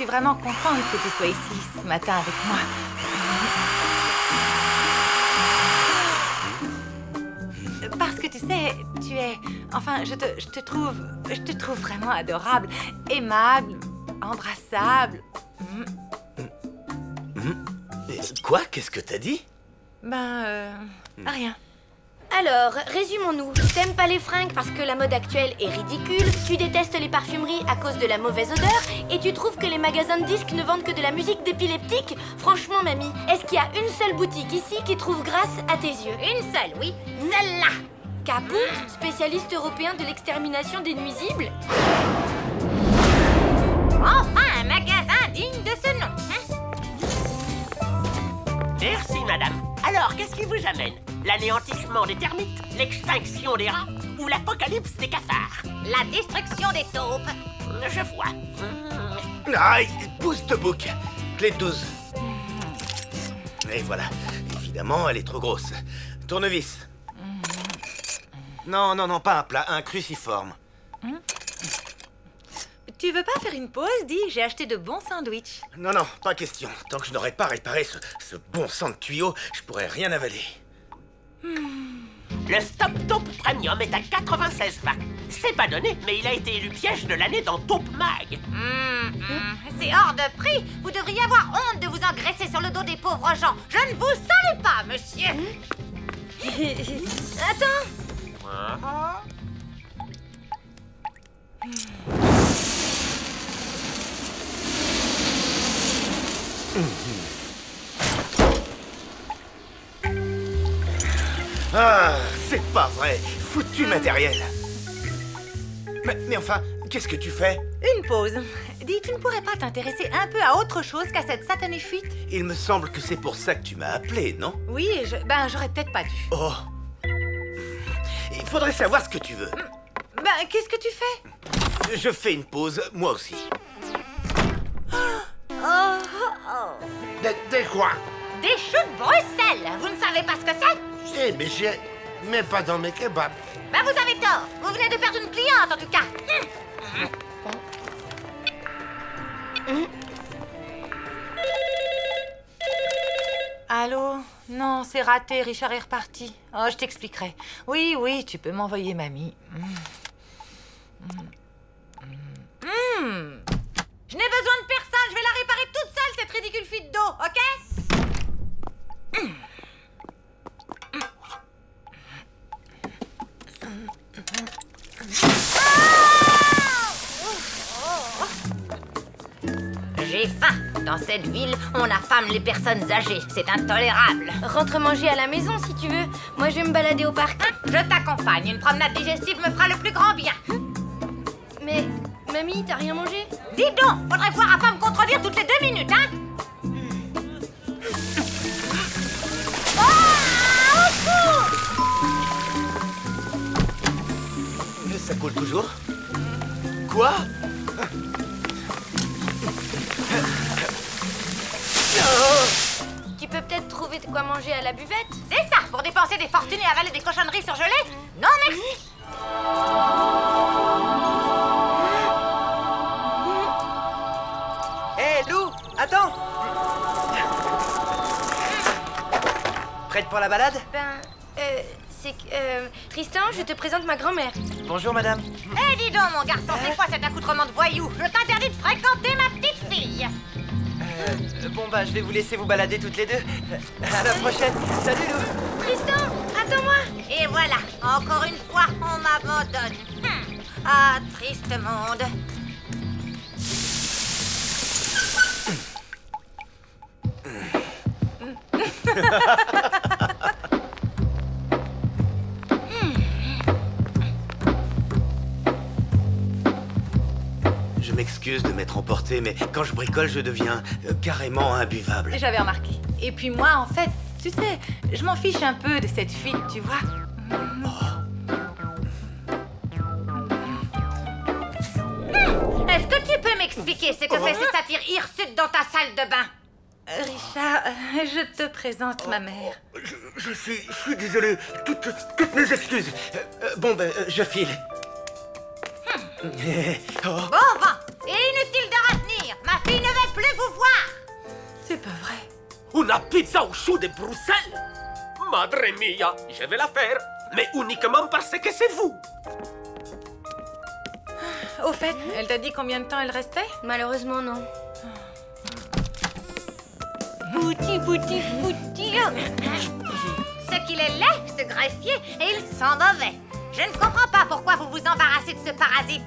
A: suis vraiment contente que tu sois ici ce matin avec moi. Parce que tu sais, tu es... Enfin, je te trouve vraiment adorable, aimable, embrassable.
F: Quoi? Qu'est-ce que t'as dit?
A: Rien.
D: Alors, résumons-nous. Tu t'aimes pas les fringues parce que la mode actuelle est ridicule, tu détestes les parfumeries à cause de la mauvaise odeur, et tu trouves que les magasins de disques ne vendent que de la musique d'épileptique? Franchement, mamie, est-ce qu'il y a une seule boutique ici qui trouve grâce à tes yeux?
B: Une seule, oui. Celle-là.
D: Caput, spécialiste européen de l'extermination des nuisibles?
B: Enfin, un magasin digne de ce nom.
Q: Merci, madame. Alors, qu'est-ce qui vous amène? L'anéantissement des termites, l'extinction des rats ou l'apocalypse des cafards?
B: La destruction des taupes.
Q: Je vois.
F: Aïe, pousse te bouc. Clé de 12. Et voilà. Évidemment, elle est trop grosse. Tournevis. Non, non, non, pas un plat, un cruciforme.
A: Tu veux pas faire une pause? Dis, j'ai acheté de bons sandwichs.
F: Non, non, pas question. Tant que je n'aurai pas réparé ce bon sang de tuyau, je pourrais rien avaler.
Q: Le Stop Taupe Premium est à 96,20. C'est pas donné, mais il a été élu piège de l'année dans Taupe Mag.
B: C'est hors de prix. Vous devriez avoir honte de vous engraisser sur le dos des pauvres gens. Je ne vous salue pas, monsieur.
D: Attends.
F: Ah, c'est pas vrai. Foutu matériel. Mais enfin, qu'est-ce que tu fais?
A: Une pause. Dis, tu ne pourrais pas t'intéresser un peu à autre chose qu'à cette satanée fuite?
F: Il me semble que c'est pour ça que tu m'as appelé, non?
A: Oui, j'aurais peut-être pas dû.
F: Oh. Il faudrait savoir ce que tu veux.
A: Qu'est-ce que tu fais?
F: Je fais une pause, moi aussi.
G: Des quoi?
B: Des choux de Bruxelles. Vous ne savez pas ce que c'est?
G: Si, mais j'ai... Mais pas dans mes kebabs.
B: Vous avez tort. Vous venez de perdre une cliente, en tout cas.
A: Allô? Non, c'est raté, Richard est reparti. Oh, je t'expliquerai. Oui, oui, tu peux m'envoyer mamie.
B: Je n'ai besoin de personne, je vais la réparer toute seule, cette ridicule fuite d'eau, ok? J'ai faim. Dans cette ville, on affame les personnes âgées. C'est intolérable.
D: Rentre manger à la maison si tu veux. Moi, je vais me balader au parc.
B: Je t'accompagne. Une promenade digestive me fera le plus grand bien.
D: Mais, mamie, t'as rien mangé?
B: Dis donc, faudrait voir à pas me contredire toutes les 2 minutes, hein?
F: Ça coule toujours? Quoi?
D: Tu peux peut-être trouver de quoi manger à la buvette?
B: C'est ça, pour dépenser des fortunes et avaler des cochonneries surgelées? Non, merci.
I: Hé, Lou, attends. Prête pour la balade?
D: C'est que... Tristan, je te présente ma grand-mère.
I: Bonjour, madame.
B: Eh, dis donc, mon garçon, c'est quoi cet accoutrement de voyou? Je t'interdis de fréquenter ma petite fille.
I: Bon, je vais vous laisser vous balader toutes les deux. À la prochaine. Salut, Lou.
D: Tristan, attends-moi.
B: Et voilà, encore une fois, on m'abandonne. Ah, triste monde.
F: Je m'excuse de m'être emporté, mais quand je bricole, je deviens carrément imbuvable.
A: J'avais remarqué. Et puis moi, en fait, tu sais, je m'en fiche un peu de cette fuite, tu vois.
B: Est-ce que tu peux m'expliquer ce que fait ces satires hirsutes dans ta salle de bain?
A: Richard, je te présente ma mère.
F: Je suis désolé. Toutes mes excuses. Je file.
B: Bon vent. Et inutile de retenir. Ma fille ne veut
J: Una pizza au chou de Bruxelles? Madre mia, je vais la faire, mais uniquement parce que c'est vous.
A: Au fait, elle t'a dit combien de temps elle restait?
D: Malheureusement, non.
B: Bouti. Ce qu'il est laid, ce greffier, et il sent mauvais. Je ne comprends pas pourquoi vous vous embarrassez de ce parasite.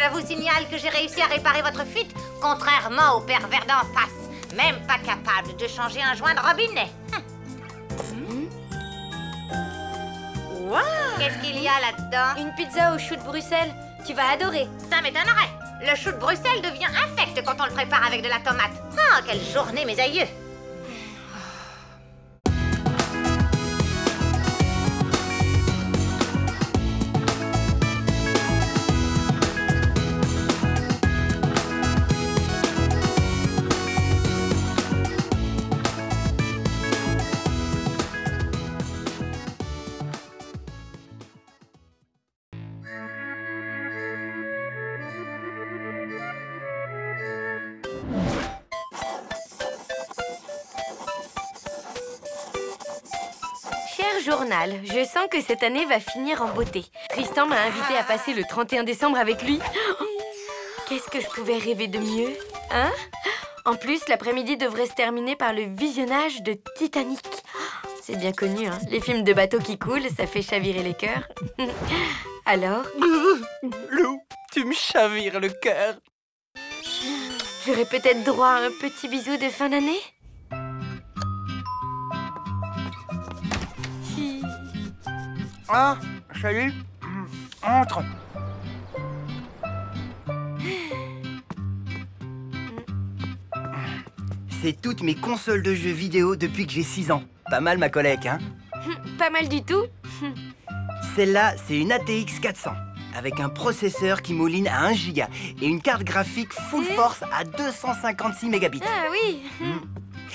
B: Je vous signale que j'ai réussi à réparer votre fuite, contrairement au pervers d'en face. Même pas capable de changer un joint de robinet.
A: Wow.
B: Qu'est-ce qu'il y a là-dedans?
D: Une pizza au chou de Bruxelles. Tu vas adorer.
B: Ça m'étonnerait. Le chou de Bruxelles devient infect quand on le prépare avec de la tomate. Ah, quelle journée, mes aïeux!
D: Journal, je sens que cette année va finir en beauté. Tristan m'a invité à passer le 31 décembre avec lui. Qu'est-ce que je pouvais rêver de mieux, hein? En plus, l'après-midi devrait se terminer par le visionnage de Titanic. C'est bien connu, hein? Les films de bateaux qui coulent, ça fait chavirer les cœurs. Alors?
I: Lou, tu me chavires le cœur.
D: J'aurais peut-être droit à un petit bisou de fin d'année?
I: Ah, salut. Entre. C'est toutes mes consoles de jeux vidéo depuis que j'ai 6 ans. Pas mal ma collègue, hein?
D: Pas mal du tout.
I: Celle-là, c'est une ATX 400, avec un processeur qui mouline à 1 giga et une carte graphique full force à 256 mégabits.
D: Ah oui.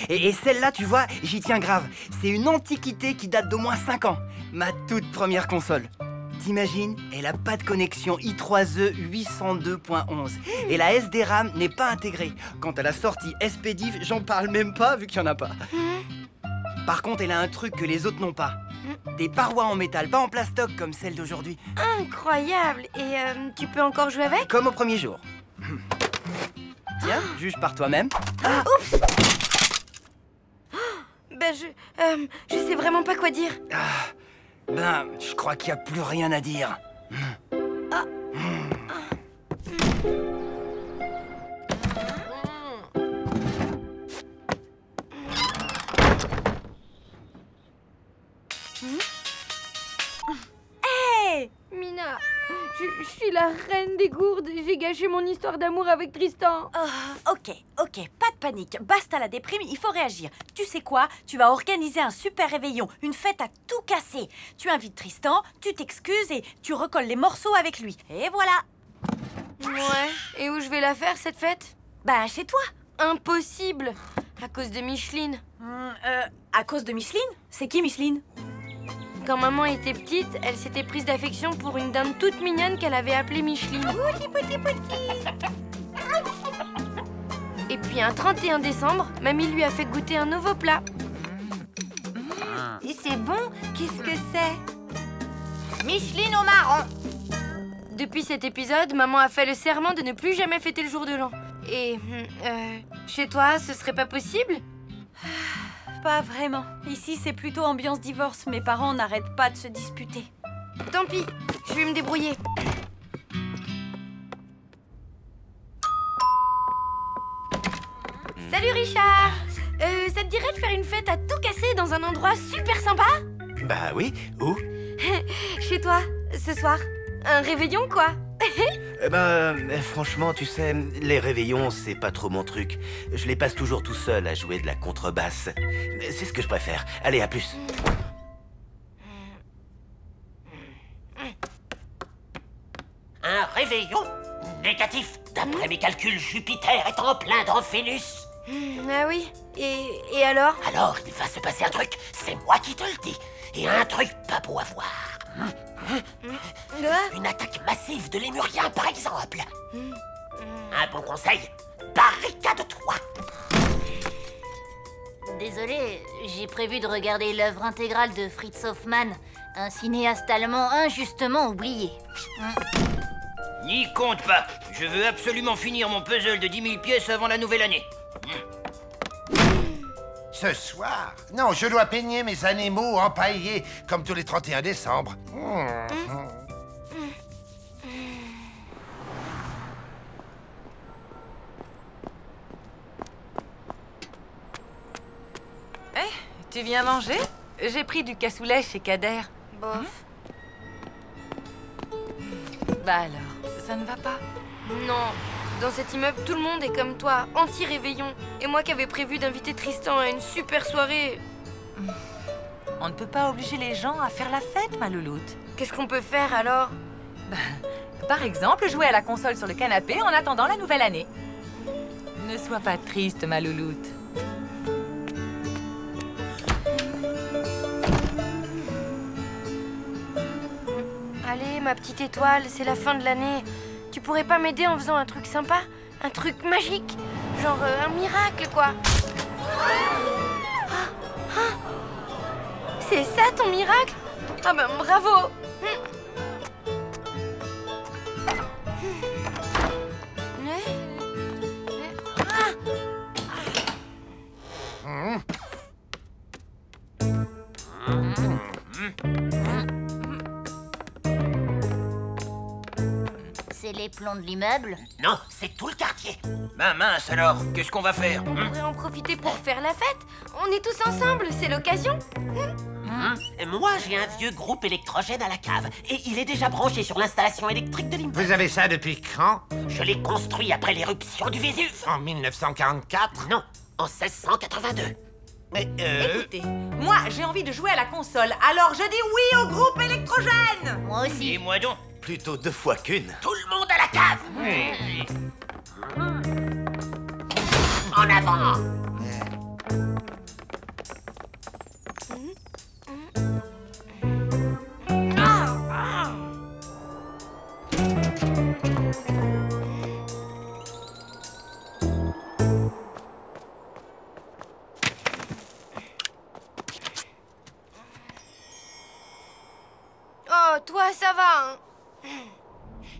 I: Et celle-là, tu vois, j'y tiens grave. C'est une antiquité qui date d'au moins 5 ans. Ma toute première console. T'imagines, elle a pas de connexion i3E 802.11. Et la SD-RAM n'est pas intégrée. Quant à la sortie SPDIF, j'en parle même pas vu qu'il n'y en a pas. Par contre, elle a un truc que les autres n'ont pas. Des parois en métal, pas en plastoc comme celle d'aujourd'hui.
D: Incroyable. Et tu peux encore jouer avec?
I: Comme au premier jour. Tiens, juge par toi-même.
D: Ah, oups. Ben, je sais vraiment pas quoi dire.
I: Ben, je crois qu'il n'y a plus rien à dire.
D: Hey Mina, je suis la reine des gourdes. J'ai gâché mon histoire d'amour avec Tristan.
C: Ok, pas de panique. Basta la déprime, il faut réagir. Tu sais quoi? Tu vas organiser un super réveillon, une fête à tout casser. Tu invites Tristan, tu t'excuses et tu recolles les morceaux avec lui. Et voilà.
D: Ouais, et où je vais la faire cette fête?
C: Ben, chez toi.
D: Impossible, à cause de Micheline.
C: À cause de Micheline? C'est qui Micheline?
D: Quand maman était petite, elle s'était prise d'affection pour une dame toute mignonne qu'elle avait appelée Micheline. Et puis un 31 décembre, mamie lui a fait goûter un nouveau plat.
B: Et c'est bon? Qu'est-ce que c'est? Micheline au marron.
D: Depuis cet épisode, maman a fait le serment de ne plus jamais fêter le jour de l'an. Et chez toi, ce serait pas possible?
C: Pas vraiment. Ici, c'est plutôt ambiance divorce. Mes parents n'arrêtent pas de se disputer.
D: Tant pis, je vais me débrouiller. Salut Richard. Ça te dirait de faire une fête à tout casser dans un endroit super sympa?
F: Bah oui, où?
D: Chez toi, ce soir. Un réveillon, quoi.
F: Franchement, tu sais, les réveillons, c'est pas trop mon truc. Je les passe toujours tout seul à jouer de la contrebasse. C'est ce que je préfère. Allez, à plus.
Q: Un réveillon? Négatif. D'après mes calculs, Jupiter est en plein dans Vénus.
D: Ah oui. Et alors?
Q: Alors, il va se passer un truc. C'est moi qui te le dis. Et un truc pas beau à voir. Une attaque massive de lémuriens, par exemple. Un bon conseil, barricade-toi.
B: Désolé, j'ai prévu de regarder l'œuvre intégrale de Fritz Hoffmann, un cinéaste allemand injustement oublié.
R: N'y compte pas. Je veux absolument finir mon puzzle de 10 000 pièces avant la nouvelle année.
G: Ce soir? Non, je dois peigner mes animaux empaillés, comme tous les 31 décembre.
A: Tu viens manger? J'ai pris du cassoulet chez Kader.
D: Bof.
A: Bah alors, ça ne va pas?
D: Non. Dans cet immeuble, tout le monde est comme toi, anti-réveillon. Et moi qui avais prévu d'inviter Tristan à une super soirée...
A: On ne peut pas obliger les gens à faire la fête, ma louloute.
D: Qu'est-ce qu'on peut faire alors?
A: Par exemple, jouer à la console sur le canapé en attendant la nouvelle année. Ne sois pas triste, ma louloute.
D: Allez, ma petite étoile, c'est la fin de l'année. Tu pourrais pas m'aider en faisant un truc sympa? Un truc magique? Genre un miracle, quoi. C'est ça ton miracle? Ah ben bravo!
B: C'est les plombs de l'immeuble?
Q: Non, c'est tout le quartier.
R: Ben mince alors, qu'est-ce qu'on va faire?
D: On pourrait en profiter pour faire la fête. On est tous ensemble, c'est l'occasion.
Q: Moi, j'ai un vieux groupe électrogène à la cave. Et il est déjà branché sur l'installation électrique de l'immeuble.
G: Vous avez ça depuis quand?
Q: Je l'ai construit après l'éruption du Vésuve.
G: En 1944?
Q: Non, en 1682.
G: Mais
A: Écoutez, moi j'ai envie de jouer à la console, alors je dis oui au groupe électrogène.
B: Moi aussi.
R: Et moi donc.
F: Plutôt 2 fois qu'une.
Q: Tout le monde à la cave. En avant.
D: Oh, toi, ça va, hein?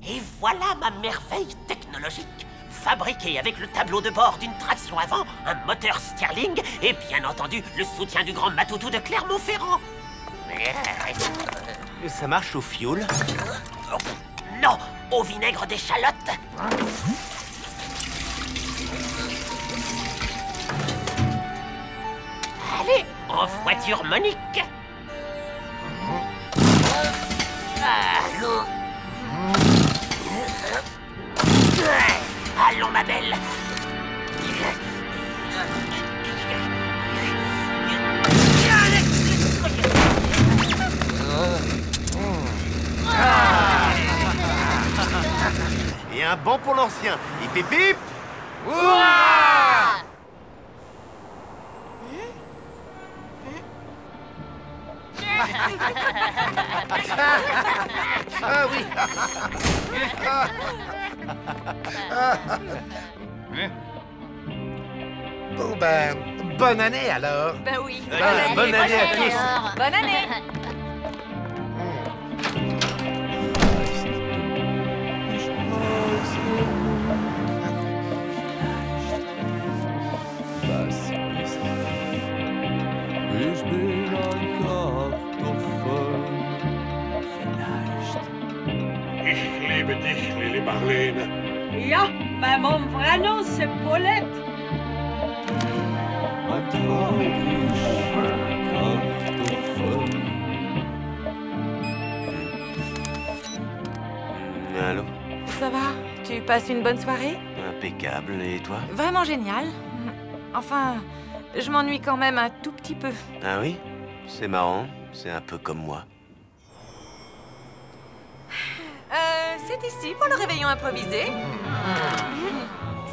Q: Et voilà ma merveille technologique. Fabriquée avec le tableau de bord d'une traction avant, un moteur Stirling et bien entendu le soutien du grand Matoutou de Clermont-Ferrand.
F: Ça marche au fioul?
Q: Non, au vinaigre d'échalote. Allez, en voiture Monique. Allons, ma belle.
F: Et un bon pour l'ancien. Hip hip hip.
G: Ah oui. Bon ben, bonne année alors.
A: Ben oui.
F: Bonne année à tous.
A: Bonne année.
M: Ich bin ein Kartoffel.
N: Ich liebe dich, Lili Marlene.
S: Ja, mais mon vrai nom c'est Paulette.
M: Ein traurig Kartoffel.
F: Allô?
A: Ça va? Tu passes une bonne soirée?
F: Impeccable. Et toi?
A: Vraiment génial. Enfin, je m'ennuie quand même un tout petit peu.
F: Ah oui? C'est marrant. C'est un peu comme moi.
A: C'est ici pour le réveillon improvisé.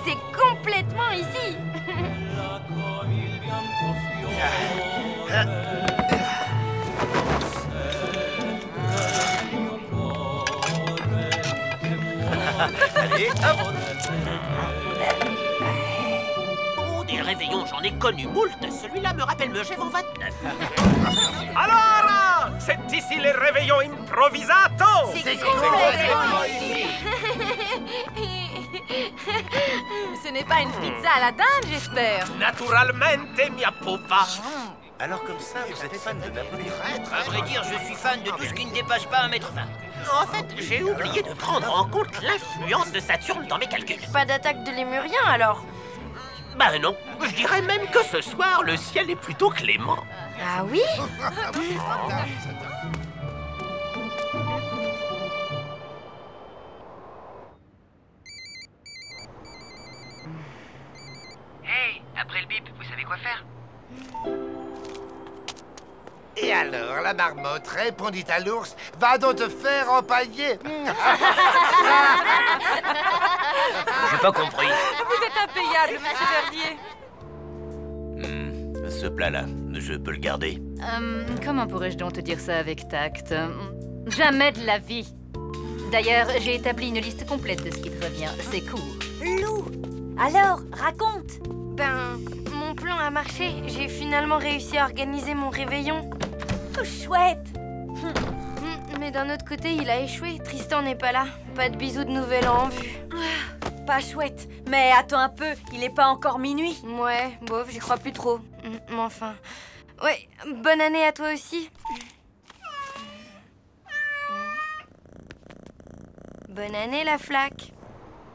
D: C'est complètement ici.
F: Allez, à bon.
Q: Oh, des réveillons, j'en ai connu moult. Celui-là me rappelle Megève en 29.
J: Alors, c'est ici les réveillons improvisato.
A: C'est complètement ici. Ce n'est pas une pizza à la dinde, j'espère.
J: Naturalmente, mia pupa.
F: Alors comme ça, vous êtes fan de Napoléon?
R: À vrai dire, je suis fan de tout ce qui ne dépasse pas 1,20 m.
Q: En fait, j'ai oublié de prendre en compte l'influence de Saturne dans mes calculs.
D: Pas d'attaque de lémurien alors?
Q: Bah non, je dirais même que ce soir, le ciel est plutôt clément.
D: Ah oui?
R: Hey, après le bip, vous savez quoi faire?
G: Et alors, la marmotte répondit à l'ours, va donc te faire empailler.
R: J'ai pas compris.
A: Vous êtes impayable, monsieur Verdier.
F: Ce plat-là, je peux le garder?
T: Comment pourrais-je donc te dire ça avec tact? Jamais de la vie. D'ailleurs, j'ai établi une liste complète de ce qui te revient. C'est court.
C: Lou, alors, raconte.
D: Ben, mon plan a marché. J'ai finalement réussi à organiser mon réveillon.
C: Oh, chouette.
D: Mais d'un autre côté, il a échoué. Tristan n'est pas là. Pas de bisous de nouvel an en vue.
C: Pas chouette. Mais attends un peu, il est pas encore minuit.
D: Ouais, bof, j'y crois plus trop. Mais enfin... Ouais, bonne année à toi aussi. Bonne année, la flaque.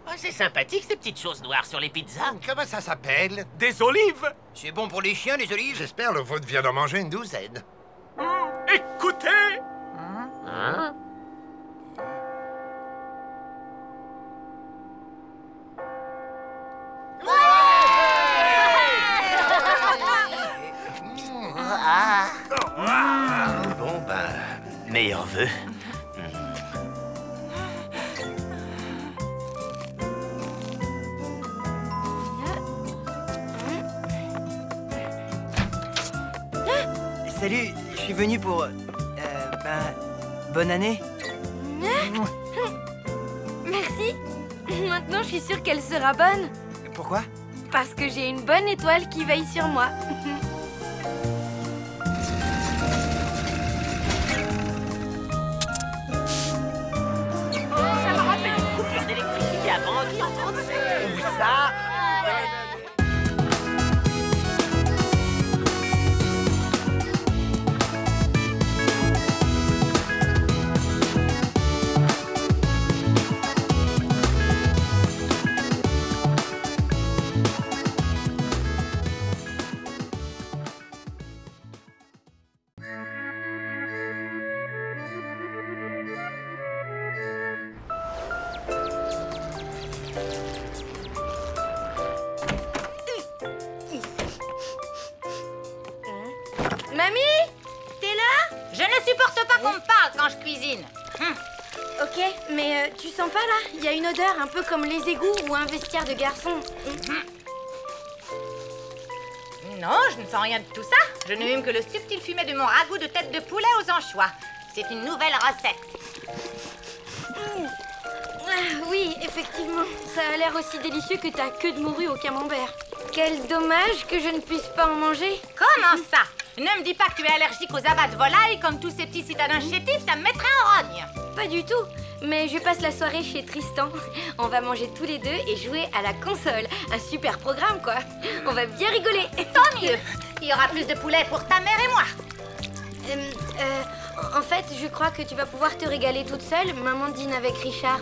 Q: Oh, c'est sympathique, ces petites choses noires sur les pizzas.
G: Comment ça s'appelle?
J: Des olives.
R: C'est bon pour les chiens, les olives?
G: J'espère le vôtre vient d'en manger une douzaine.
J: Écoutez.
Q: Hein?
F: Bon, ben, meilleurs vœux.
I: Salut, je suis venu pour... bonne année.
D: Merci. Maintenant, je suis sûre qu'elle sera bonne.
I: Pourquoi?
D: Parce que j'ai une bonne étoile qui veille sur moi.
Q: Ça me rappelle une coupure d'électricité à Bangui en 37. Où ça?
D: Mamie, t'es là?
B: Je ne supporte pas qu'on me parle quand je cuisine.
D: Ok, mais tu sens pas là? Il y a une odeur un peu comme les égouts ou un vestiaire de garçon.
B: Non, je ne sens rien de tout ça. Je ne hume que le subtil fumet de mon ragoût de tête de poulet aux anchois. C'est une nouvelle recette.
D: Oui, effectivement. Ça a l'air aussi délicieux que ta queue de morue au camembert. Quel dommage que je ne puisse pas en manger.
B: Comment ça? Ne me dis pas que tu es allergique aux abats de volaille comme tous ces petits citadins chétifs, ça me mettrait en rogne.
D: Pas du tout. Mais je passe la soirée chez Tristan. On va manger tous les deux et jouer à la console. Un super programme, quoi. On va bien rigoler.
B: Tant mieux. Il y aura plus de poulet pour ta mère et moi.
D: En fait, je crois que tu vas pouvoir te régaler toute seule. Maman dîne avec Richard.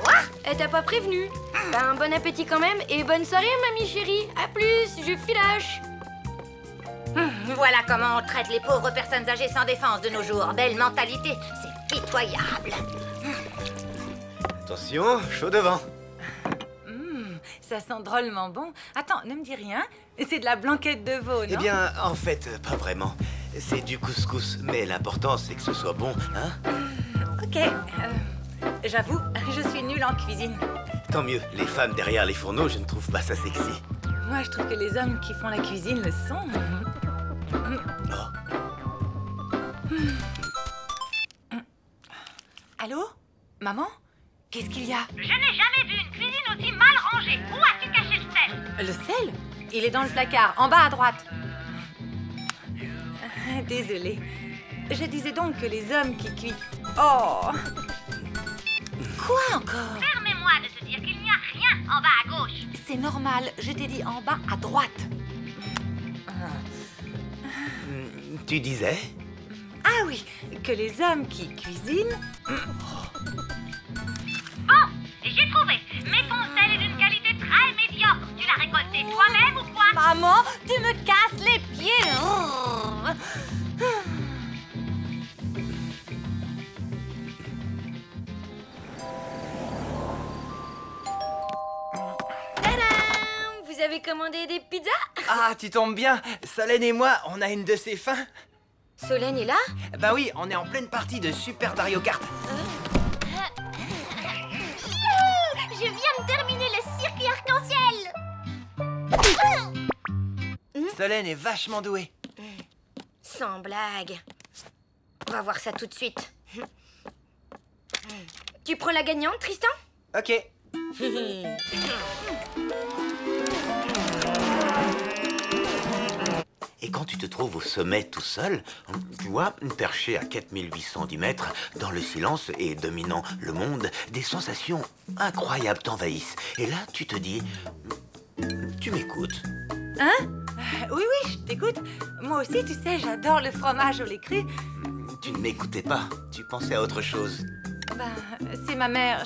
B: Quoi?
D: Elle t'a pas prévenu. Ben, bon appétit quand même et bonne soirée, mamie chérie. À plus, je filoche.
B: Voilà comment on traite les pauvres personnes âgées sans défense de nos jours. Belle mentalité, c'est pitoyable.
F: Attention, chaud devant.
A: Ça sent drôlement bon. Attends, ne me dis rien. C'est de la blanquette de veau, non?
F: Eh bien, en fait, pas vraiment. C'est du couscous, mais l'important, c'est que ce soit bon, hein?
A: Ok. J'avoue, je suis nulle en cuisine.
F: Tant mieux, les femmes derrière les fourneaux, je ne trouve pas ça sexy.
A: Moi, je trouve que les hommes qui font la cuisine le sont. Allô? Maman? Qu'est-ce qu'il y a?
B: Je n'ai jamais vu une cuisine aussi mal rangée. Où as-tu caché le sel?
A: Le sel? Il est dans le placard, en bas à droite. Désolée. Je disais donc que les hommes qui cuisent... Oh! Quoi encore?
B: Permets-moi de te dire qu'il n'y a rien en bas à gauche.
A: C'est normal, je t'ai dit en bas à droite.
F: Tu disais?
A: Ah oui, que les hommes qui cuisinent...
B: Bon, j'ai trouvé. Mais ton sel est d'une qualité très médiocre. Tu l'as récolté toi-même ou quoi?
A: Maman, tu me casses les pieds.
D: Tadam! Vous avez commandé des pizzas?
I: Ah, tu tombes bien. Solène et moi, on a une de ces fins.
D: Solène est là?
I: Bah oui, on est en pleine partie de Super Mario Kart.
P: Je viens de terminer le circuit arc-en-ciel.
I: Solène est vachement douée.
D: Sans blague. On va voir ça tout de suite. Tu prends la gagnante, Tristan?
I: Ok.
F: Et quand tu te trouves au sommet tout seul, tu vois, perché à 4810 mètres, dans le silence et dominant le monde, des sensations incroyables t'envahissent. Et là, tu te dis... Tu m'écoutes?
A: Hein? Oui, oui, je t'écoute. Moi aussi, tu sais, j'adore le fromage au lait cru.
F: Tu ne m'écoutais pas, tu pensais à autre chose.
A: Ben, c'est ma mère.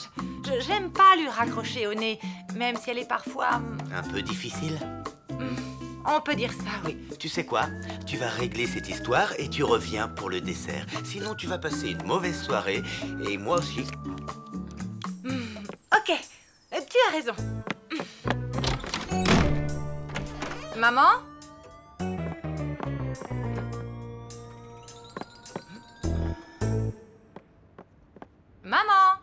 A: J'aime pas lui raccrocher au nez, même si elle est parfois...
F: Un peu difficile?
A: On peut dire ça, oui.
F: Tu sais quoi? Tu vas régler cette histoire et tu reviens pour le dessert. Sinon, tu vas passer une mauvaise soirée et moi aussi.
A: Ok, tu as raison. Maman? Maman?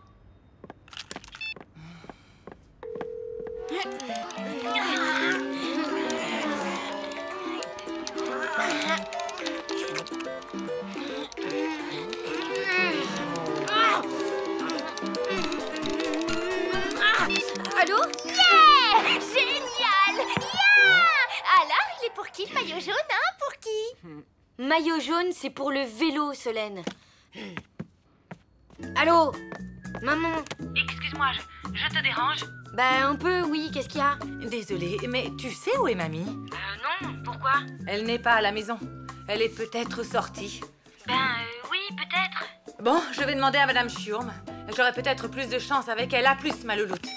D: Allô?
P: Yeah! Génial! Yeah! Alors, il est pour qui le maillot jaune, hein? Pour qui?
D: Maillot jaune, c'est pour le vélo, Solène. Allô? Maman?
A: Excuse-moi, je te dérange?
D: Bah, un peu, oui. Qu'est-ce qu'il y a?
A: Désolée, mais tu sais où est mamie?
D: Non. Pourquoi?
A: Elle n'est pas à la maison. Elle est peut-être sortie.
D: Oui, peut-être.
A: Bon, je vais demander à Madame Schurm. J'aurai peut-être plus de chance avec elle. À plus, ma louloute.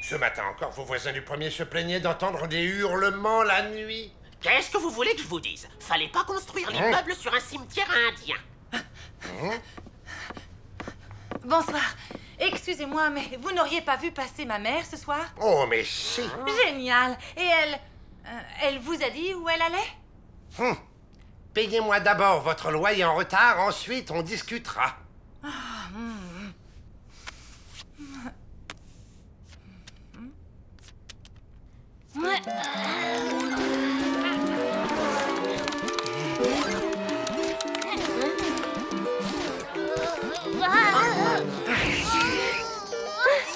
G: Ce matin encore, vos voisins du premier se plaignaient d'entendre des hurlements la nuit.
Q: Qu'est-ce que vous voulez que je vous dise? Fallait pas construire l'immeuble sur un cimetière indien.
A: Bonsoir. Excusez-moi, mais vous n'auriez pas vu passer ma mère ce soir?
G: Oh, mais si.
A: Génial. Et elle vous a dit où elle allait?
G: Payez-moi d'abord votre loyer en retard, ensuite on discutera.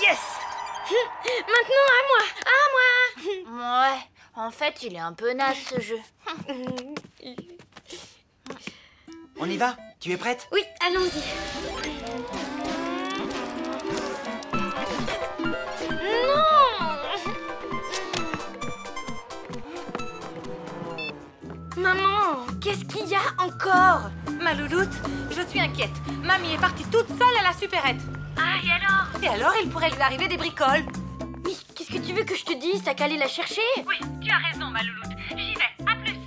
D: Yes! Maintenant, à moi!
P: Ouais, en fait, il est un peu naze, ce jeu.
I: On y va? Tu es prête?
D: Oui, allons-y. Maman, qu'est-ce qu'il y a encore?
A: Ma louloute, je suis inquiète. Mamie est partie toute seule à la supérette.
P: Ah, et alors?
A: Et alors, il pourrait lui arriver des bricoles.
D: Mais qu'est-ce que tu veux que je te dise? T'as qu'à aller la chercher?
A: Oui, tu as raison, ma louloute. J'y vais. À plus.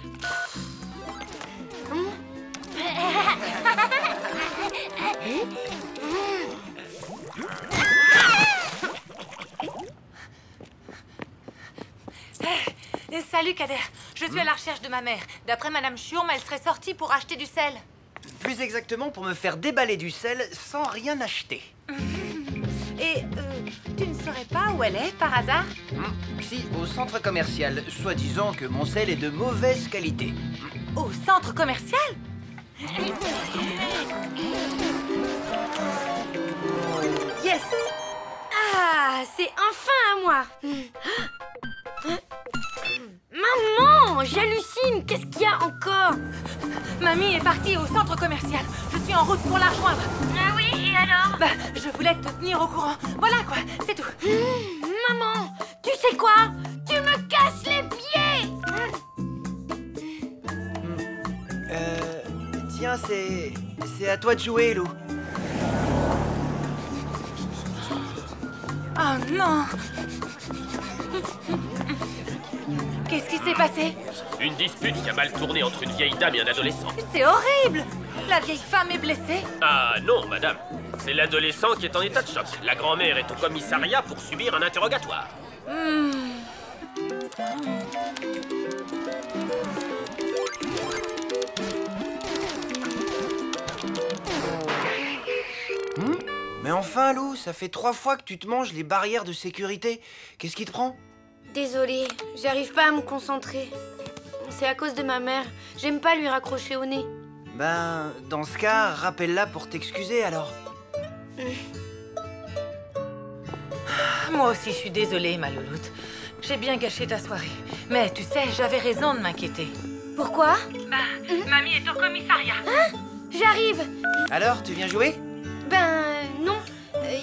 A: Salut, Kader. Je suis à la recherche de ma mère. D'après Madame Schurm, elle serait sortie pour acheter du sel.
I: Plus exactement pour me faire déballer du sel sans rien acheter.
A: Et tu ne saurais pas où elle est, par hasard?
I: Si, au centre commercial, soi-disant que mon sel est de mauvaise qualité.
A: Au centre commercial? Yes!
D: Ah, c'est enfin à moi. Maman, j'hallucine. Qu'est-ce qu'il y a encore?
A: Mamie est partie au centre commercial. Je suis en route pour la rejoindre.
P: Ah oui, et alors?
A: Bah, je voulais te tenir au courant. Voilà quoi, c'est tout.
D: Maman, tu sais quoi? Tu me casses les pieds.
I: Tiens, c'est à toi de jouer, Lou.
A: Oh non! Qu'est-ce qui s'est passé?
J: Une dispute qui a mal tourné entre une vieille dame et un adolescent.
A: C'est horrible! La vieille femme est blessée?
J: Ah non, madame. C'est l'adolescent qui est en état de choc. La grand-mère est au commissariat pour subir un interrogatoire.
I: Mais enfin, Lou, ça fait 3 fois que tu te manges les barrières de sécurité. Qu'est-ce qui te prend?
D: Désolée, j'arrive pas à me concentrer. C'est à cause de ma mère. J'aime pas lui raccrocher au nez.
I: Ben, dans ce cas, rappelle-la pour t'excuser alors.
A: Moi aussi, je suis désolée, ma louloute. J'ai bien gâché ta soirée. Mais tu sais, j'avais raison de m'inquiéter.
D: Pourquoi?
K: Bah, mamie est au commissariat.
D: Hein? J'arrive.
I: Alors, tu viens jouer?
D: Ben, non.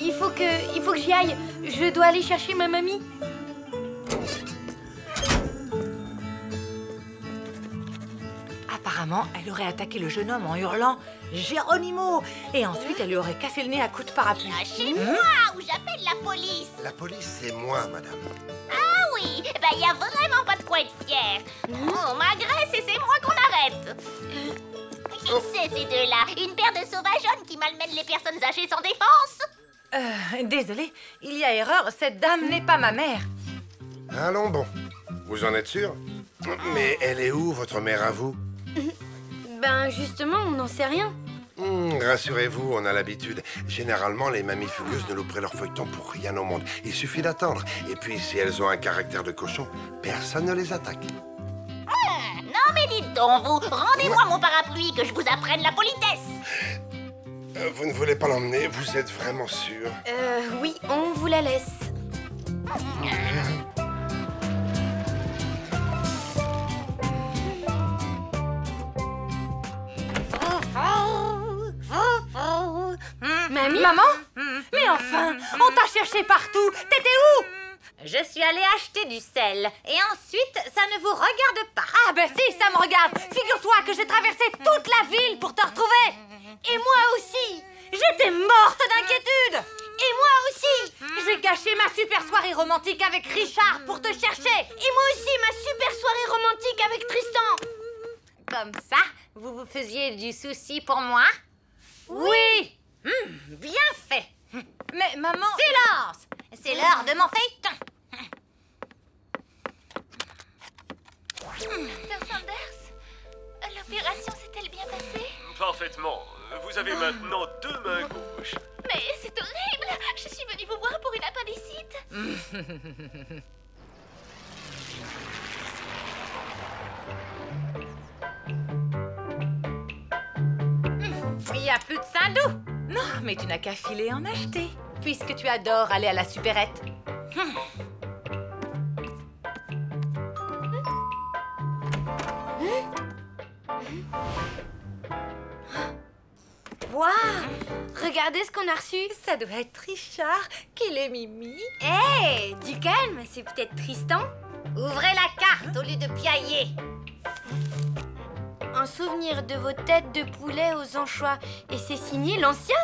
D: Il faut que j'y aille. Je dois aller chercher ma mamie.
A: Apparemment, elle aurait attaqué le jeune homme en hurlant « Geronimo !» et ensuite elle lui aurait cassé le nez à coups de parapluie.
B: Lâchez-moi ou j'appelle la police.
G: La police, c'est moi, madame.
B: Ah oui, bah y a vraiment pas de quoi être fier. On m'agresse et c'est moi qu'on arrête. Qui c'est ces deux-là? Une paire de sauvageonnes qui malmènent les personnes âgées sans défense?
A: Désolée, il y a erreur, cette dame n'est pas ma mère.
G: Allons bon. Vous en êtes sûr? Mais elle est où, votre mère, à vous?
D: Ben, justement, on n'en sait rien.
G: Rassurez-vous, on a l'habitude. Généralement, les mamies fougueuses ne louperont leur feuilleton pour rien au monde. Il suffit d'attendre. Et puis, si elles ont un caractère de cochon, personne ne les attaque.
B: Non mais dites donc, vous, rendez-moi mon parapluie que je vous apprenne la politesse.
G: Vous ne voulez pas l'emmener? Vous êtes vraiment sûr?
D: Oui, on vous la laisse. Mamie?
A: Maman? Mais enfin, on t'a cherché partout. T'étais où?
B: Je suis allée acheter du sel. Et ensuite, ça ne vous regarde pas.
A: Ah ben si, ça me regarde. Figure-toi que j'ai traversé toute la ville pour te retrouver.
D: Et moi aussi.
A: J'étais morte d'inquiétude.
D: Et moi aussi.
A: J'ai gâché ma super soirée romantique avec Richard pour te chercher.
D: Et moi aussi, ma super soirée romantique avec Tristan.
B: Comme ça, vous vous faisiez du souci pour moi?
A: Oui.
B: Bien fait.
A: Mais maman...
B: Silence! C'est l'heure de mon feuilleton.
P: Dr. Sanders, l'opération s'est-elle bien passée?
E: Parfaitement. Vous avez maintenant 2 mains gauches.
P: Mais c'est horrible! Je suis venue vous voir pour une appendicite.
A: Il n'y a plus de Saint-Doux. Non, mais tu n'as qu'à filer en acheter, puisque tu adores aller à la supérette.
D: Waouh! Regardez ce qu'on a reçu.
A: Ça doit être Richard qui l'ait Mimi.
D: Hé, du calme, c'est peut-être Tristan.
B: Ouvrez la carte au lieu de piailler.
D: Un souvenir de vos têtes de poulet aux anchois. Et c'est signé l'ancien?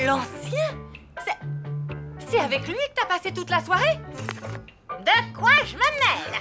A: L'ancien? C'est avec lui que t'as passé toute la soirée?
B: De quoi je me mêle?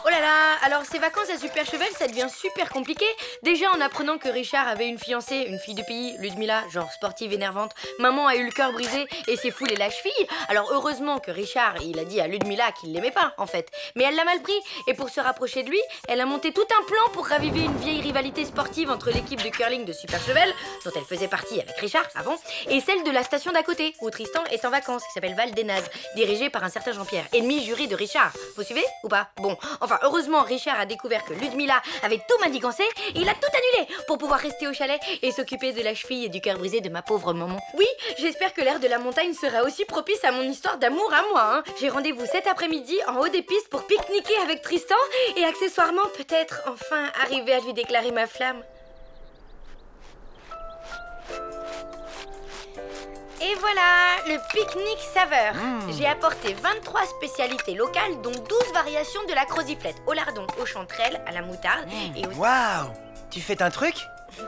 D: Oh là là, alors ces vacances à Super Chevel, ça devient super compliqué. Déjà en apprenant que Richard avait une fiancée, une fille du pays, Ludmilla, genre sportive énervante. Maman a eu le cœur brisé et c'est fou les lâches filles. Alors heureusement que Richard, il a dit à Ludmilla qu'il l'aimait pas en fait. Mais elle l'a mal pris et pour se rapprocher de lui, elle a monté tout un plan pour raviver une vieille rivalité sportive entre l'équipe de curling de Super Chevel, dont elle faisait partie avec Richard avant, et celle de la station d'à côté, où Tristan est en vacances, qui s'appelle Val des Nazes, dirigée par un certain Jean-Pierre, ennemi juré de Richard. Vous suivez ou pas? Bon, enfin heureusement Richard a découvert que Ludmilla avait tout manigancé et il a tout annulé pour pouvoir rester au chalet et s'occuper de la cheville et du cœur brisé de ma pauvre maman. Oui, j'espère que l'air de la montagne sera aussi propice à mon histoire d'amour à moi, hein. J'ai rendez-vous cet après-midi en haut des pistes pour pique-niquer avec Tristan et accessoirement peut-être enfin arriver à lui déclarer ma flamme. Et voilà, le pique-nique saveur. J'ai apporté 23 spécialités locales, dont 12 variations de la croziflette, au lardon, aux chanterelles, à la moutarde et au...
I: Waouh! Tu fais un truc?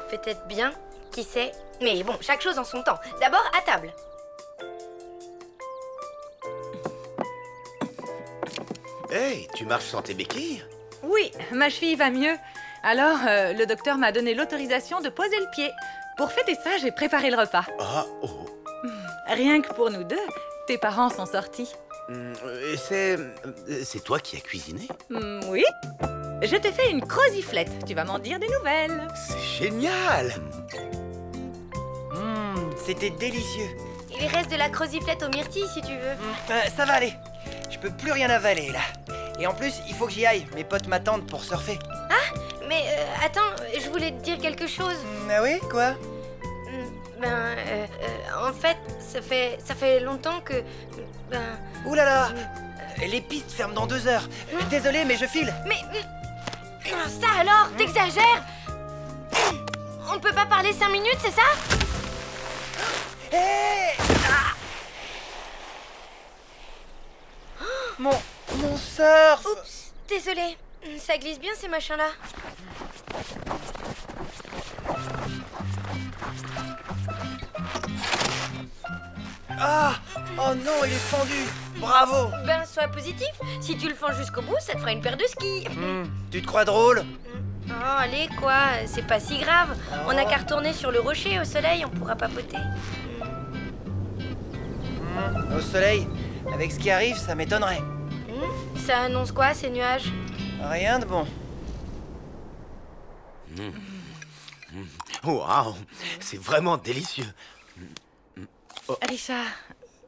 D: Peut-être bien, qui sait. Mais bon, chaque chose en son temps. D'abord, à table.
F: Hey, tu marches sans tes béquilles?
A: Oui, ma cheville va mieux. Alors, le docteur m'a donné l'autorisation de poser le pied. Pour fêter ça, j'ai préparé le repas.
F: Ah, oh.
A: Rien que pour nous deux, tes parents sont sortis.
F: C'est toi qui as cuisiné?
A: Oui. Je t'ai fait une croziflette. Tu vas m'en dire des nouvelles.
F: C'est génial!
I: C'était délicieux.
D: Il reste de la croziflette aux myrtilles, si tu veux.
I: Ça va aller. Je peux plus rien avaler, là. Et en plus, il faut que j'y aille. Mes potes m'attendent pour surfer.
D: Ah, mais attends, je voulais te dire quelque chose.
I: Ah oui, quoi?
D: En fait, ça fait longtemps que...
I: Ouh là là! Les pistes ferment dans 2 heures. Désolé, mais je file.
D: Mais... Ça alors, t'exagères? On peut pas parler 5 minutes, c'est ça?
I: Hé! Mon surf!
D: Oups, désolé. Ça glisse bien ces machins-là.
I: Ah! Oh non, il est fendu! Bravo!
D: Ben, sois positif. Si tu le fends jusqu'au bout, ça te fera une paire de skis.
I: Tu te crois drôle?
D: Oh, allez, quoi, c'est pas si grave. On a qu'à retourner sur le rocher au soleil, on pourra papoter.
I: Au soleil? Avec ce qui arrive, ça m'étonnerait.
D: Ça annonce quoi, ces nuages?
I: Rien de bon.
F: Waouh! C'est vraiment délicieux.
A: Richard,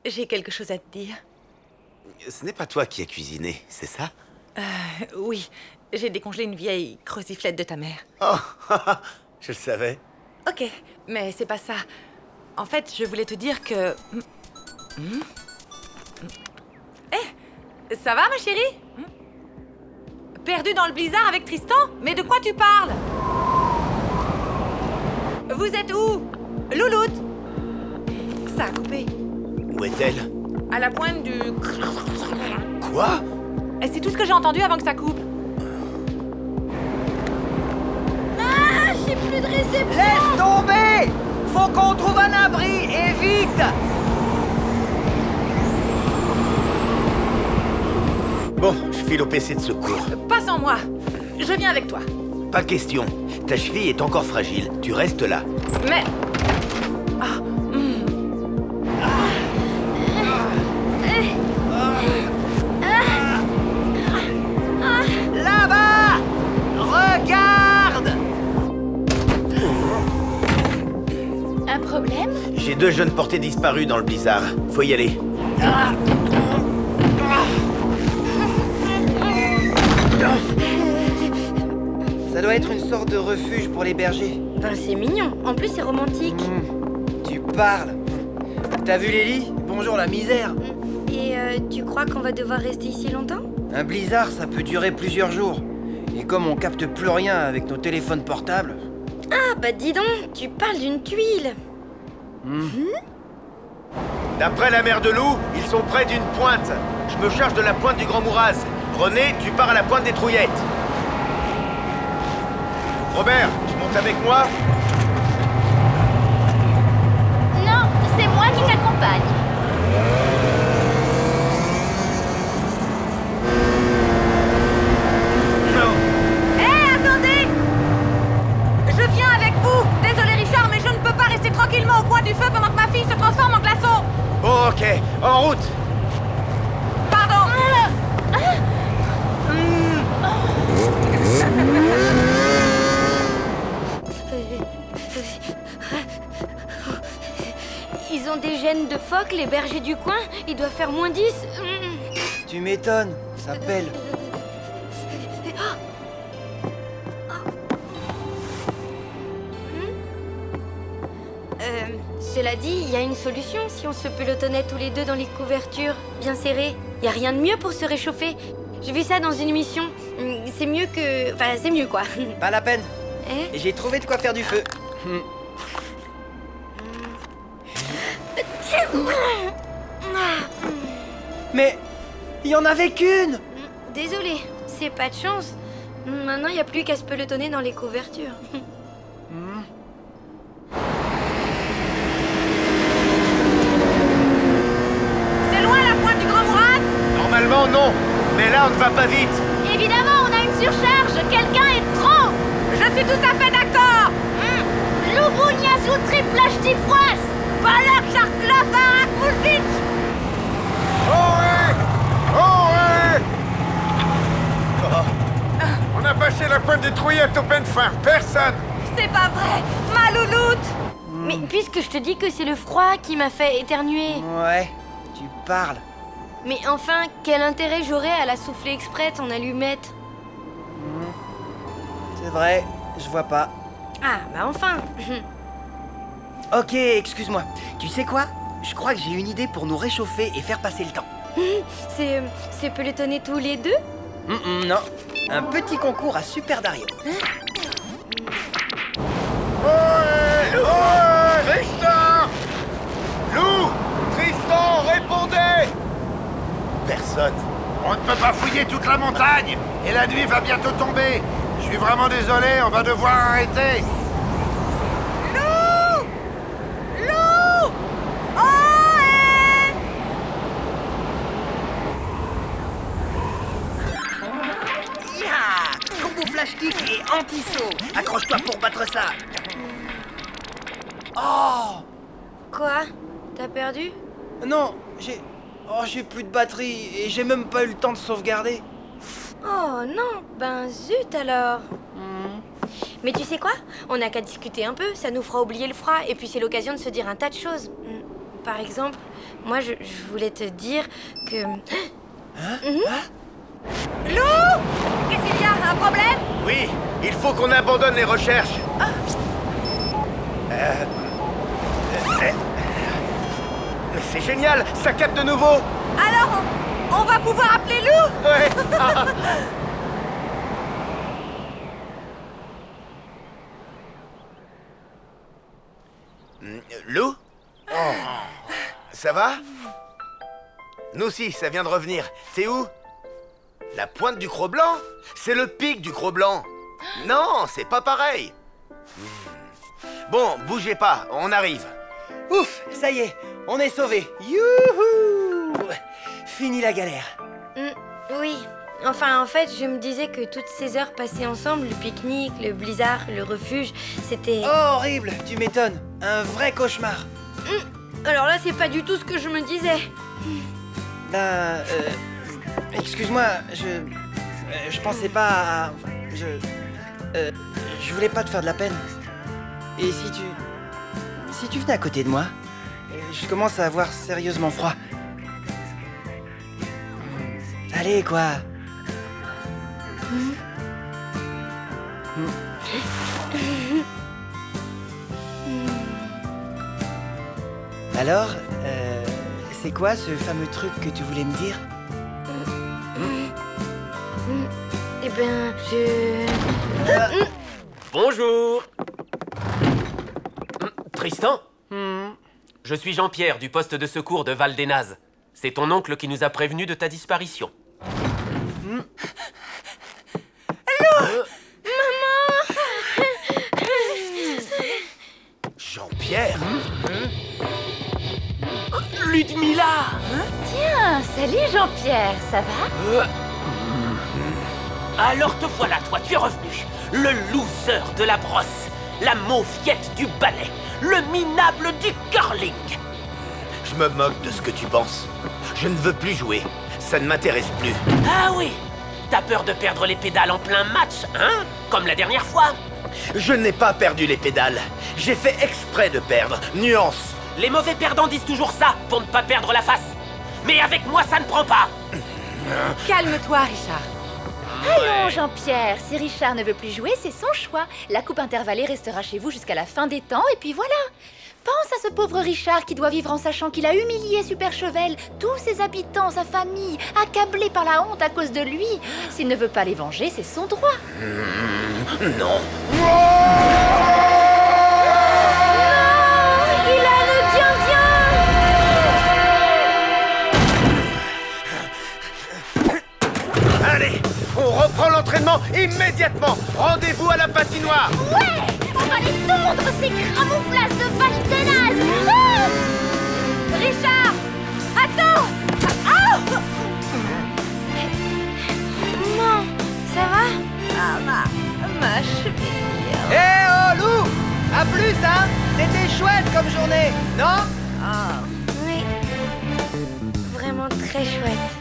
A: j'ai quelque chose à te dire.
F: Ce n'est pas toi qui as cuisiné, c'est ça?
A: Oui, j'ai décongelé une vieille croziflette de ta mère.
F: Oh, je le savais.
A: Ok, mais c'est pas ça. En fait, je voulais te dire que... ça va, ma chérie? Perdu dans le blizzard avec Tristan? Mais de quoi tu parles? Vous êtes où? Louloute? Ça a coupé.
F: Où est-elle?
A: À la pointe du...
F: Quoi?
A: C'est tout ce que j'ai entendu avant que ça coupe.
D: Ah, j'ai plus de réception.
I: Laisse tomber! Faut qu'on trouve un abri, et vite!
F: Bon, je file au PC de secours.
A: Pas sans moi. Je viens avec toi.
F: Pas question. Ta cheville est encore fragile. Tu restes là.
A: Mais...
I: Là-bas! Regarde!
P: Un problème?
F: J'ai 2 jeunes portés disparus dans le blizzard. Faut y aller.
I: Ça doit être une sorte de refuge pour les bergers.
D: Ben, c'est mignon. En plus, c'est romantique.
I: Tu parles. T'as vu les lits? Bonjour la misère.
D: Et tu crois qu'on va devoir rester ici longtemps?
I: Un blizzard, ça peut durer plusieurs jours. Et comme on capte plus rien avec nos téléphones portables...
D: Ah, bah dis donc, tu parles d'une tuile.
F: D'après la mère de loup, ils sont près d'une pointe. Je me charge de la pointe du Grand Mouraz. René, tu pars à la pointe des Trouillettes. Robert, tu montes avec moi?
P: Non, c'est moi qui t'accompagne.
A: poids du feu pendant que ma fille se transforme en glaçon.
F: Oh, ok, en route.
A: Pardon.
D: Ils ont des gènes de phoque, les bergers du coin. Ils doivent faire -10.
I: Tu m'étonnes, ça pèle.
D: Cela dit, il y a une solution si on se pelotonnait tous les deux dans les couvertures, bien serrées. Il y a rien de mieux pour se réchauffer. J'ai vu ça dans une émission. C'est mieux que... Enfin, c'est mieux, quoi.
I: Pas la peine. J'ai trouvé de quoi faire du feu. Mais il y en avait qu'une.
D: Désolée, c'est pas de chance. Maintenant, il n'y a plus qu'à se pelotonner dans les couvertures.
A: C'est loin la pointe du Grand Mourad?
F: Normalement, non. Mais là, on ne va pas vite.
B: Évidemment, on a une surcharge. Quelqu'un est trop.
A: Je suis tout à fait d'accord.
B: Loubou-Niazou triplage d'Ifroas.
A: Balak Jarklaf Arak Moulvitch.
G: On a passé la pointe des trouillettes au peine fin. Personne.
A: C'est pas vrai. Ma louloute.
D: Mais puisque je te dis que c'est le froid qui m'a fait éternuer.
I: Ouais, tu parles.
D: Mais enfin, quel intérêt j'aurais à la souffler exprès ton allumette?
I: C'est vrai, je vois pas.
D: Ah, bah enfin.
I: Ok, excuse-moi. Tu sais quoi? Je crois que j'ai une idée pour nous réchauffer et faire passer le temps.
D: C'est pelotonner tous les deux?
I: Non, un petit concours à Super Dario.
F: Tristan! Lou! Tristan, répondez! Personne.
G: On ne peut pas fouiller toute la montagne. Et la nuit va bientôt tomber. Je suis vraiment désolé, on va devoir arrêter.
A: Lou! Lou! Oh!
I: Combo flash kick et anti-saut. Accroche-toi pour battre ça. Oh!
D: Quoi? T'as perdu?
I: Non, j'ai plus de batterie et j'ai même pas eu le temps de sauvegarder.
D: Oh non, ben zut alors. Mais tu sais quoi? On n'a qu'à discuter un peu, ça nous fera oublier le froid et puis c'est l'occasion de se dire un tas de choses. Par exemple, moi je voulais te dire que...
A: Lou! Qu'est-ce qu'il y a? Un problème?
F: Oui, il faut qu'on abandonne les recherches. Mais c'est génial, ça capte de nouveau.
A: Alors, on va pouvoir appeler Lou?
F: Ouais. Lou? Ça va? Nous aussi, ça vient de revenir. T'es où? La pointe du Cro-Blanc? C'est le pic du Cro-Blanc. Non, c'est pas pareil. Bon, bougez pas, on arrive.
I: Ouf, ça y est, on est sauvés. Youhou! Fini la galère.
D: Oui. Enfin, en fait, je me disais que toutes ces heures passées ensemble, le pique-nique, le blizzard, le refuge, c'était...
I: Oh, horrible, tu m'étonnes. Un vrai cauchemar.
D: Alors là, c'est pas du tout ce que je me disais.
I: Ben, excuse-moi, je pensais pas à... Je voulais pas te faire de la peine. Et si tu venais à côté de moi, je commence à avoir sérieusement froid. Allez, quoi. Alors, c'est quoi ce fameux truc que tu voulais me dire?
D: Eh ben, je...
J: Bonjour. Tristan? Je suis Jean-Pierre du poste de secours de Val-des-Nazes. C'est ton oncle qui nous a prévenus de ta disparition.
F: Jean-Pierre?
J: Ludmilla!
T: Tiens, salut Jean-Pierre, ça va?
Q: Alors te voilà, toi, tu es revenu. Le loser de la brosse. la mauviette du ballet, le minable du curling.
F: Je me moque de ce que tu penses. Je ne veux plus jouer. Ça ne m'intéresse plus.
Q: Ah oui, t'as peur de perdre les pédales en plein match, hein? Comme la dernière fois.
F: Je n'ai pas perdu les pédales. J'ai fait exprès de perdre. Nuance.
Q: Les mauvais perdants disent toujours ça, pour ne pas perdre la face. Mais avec moi, ça ne prend pas.
A: Calme-toi, Richard.
T: Allons, Jean-Pierre. Si Richard ne veut plus jouer, c'est son choix. La coupe intervallée restera chez vous jusqu'à la fin des temps, et puis voilà. Pense à ce pauvre Richard qui doit vivre en sachant qu'il a humilié Super Chevel, tous ses habitants, sa famille, accablés par la honte à cause de lui. S'il ne veut pas les venger, c'est son droit.
F: Non.
D: Il a le bien.
F: Allez, on reprend l'entraînement immédiatement. Rendez-vous à la patinoire.
B: Ouais! On va les tondre, ces camouflages de vaches de naze! Ah! Richard! Attends! Ah!
D: Maman, ça va?
T: Ah, ma cheville.
I: Eh oh, Lou! À plus, hein? C'était chouette comme journée, non?
T: Ah.
D: Oui. Vraiment très chouette.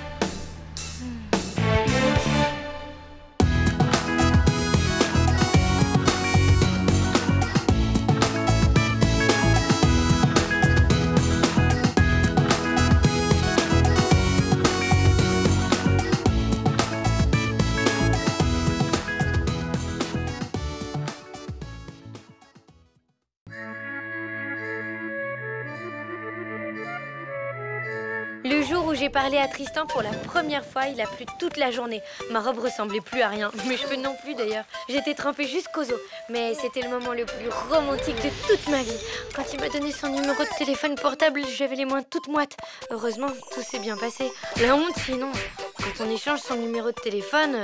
D: Le jour où j'ai parlé à Tristan pour la première fois, il a plu toute la journée. Ma robe ressemblait plus à rien, mes cheveux non plus d'ailleurs. J'étais trempée jusqu'aux os, mais c'était le moment le plus romantique de toute ma vie. Quand il m'a donné son numéro de téléphone portable, j'avais les mains toutes moites. Heureusement, tout s'est bien passé. La honte, sinon, quand on échange son numéro de téléphone,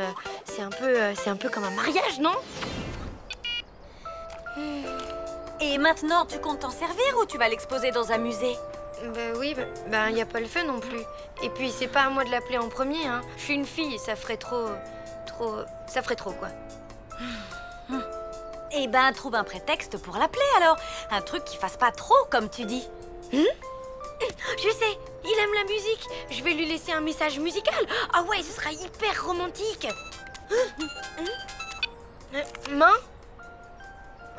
D: c'est un peu comme un mariage, non?
C: Et maintenant, tu comptes t'en servir ou tu vas l'exposer dans un musée?
D: Bah oui, y a pas le feu non plus. Et puis c'est pas à moi de l'appeler en premier, hein. Je suis une fille, ça ferait trop, quoi.
C: Eh ben, trouve un prétexte pour l'appeler alors. Un truc qui fasse pas trop, comme tu dis.
D: Je sais, il aime la musique. Je vais lui laisser un message musical. Ah ouais, ce sera hyper romantique. Maman?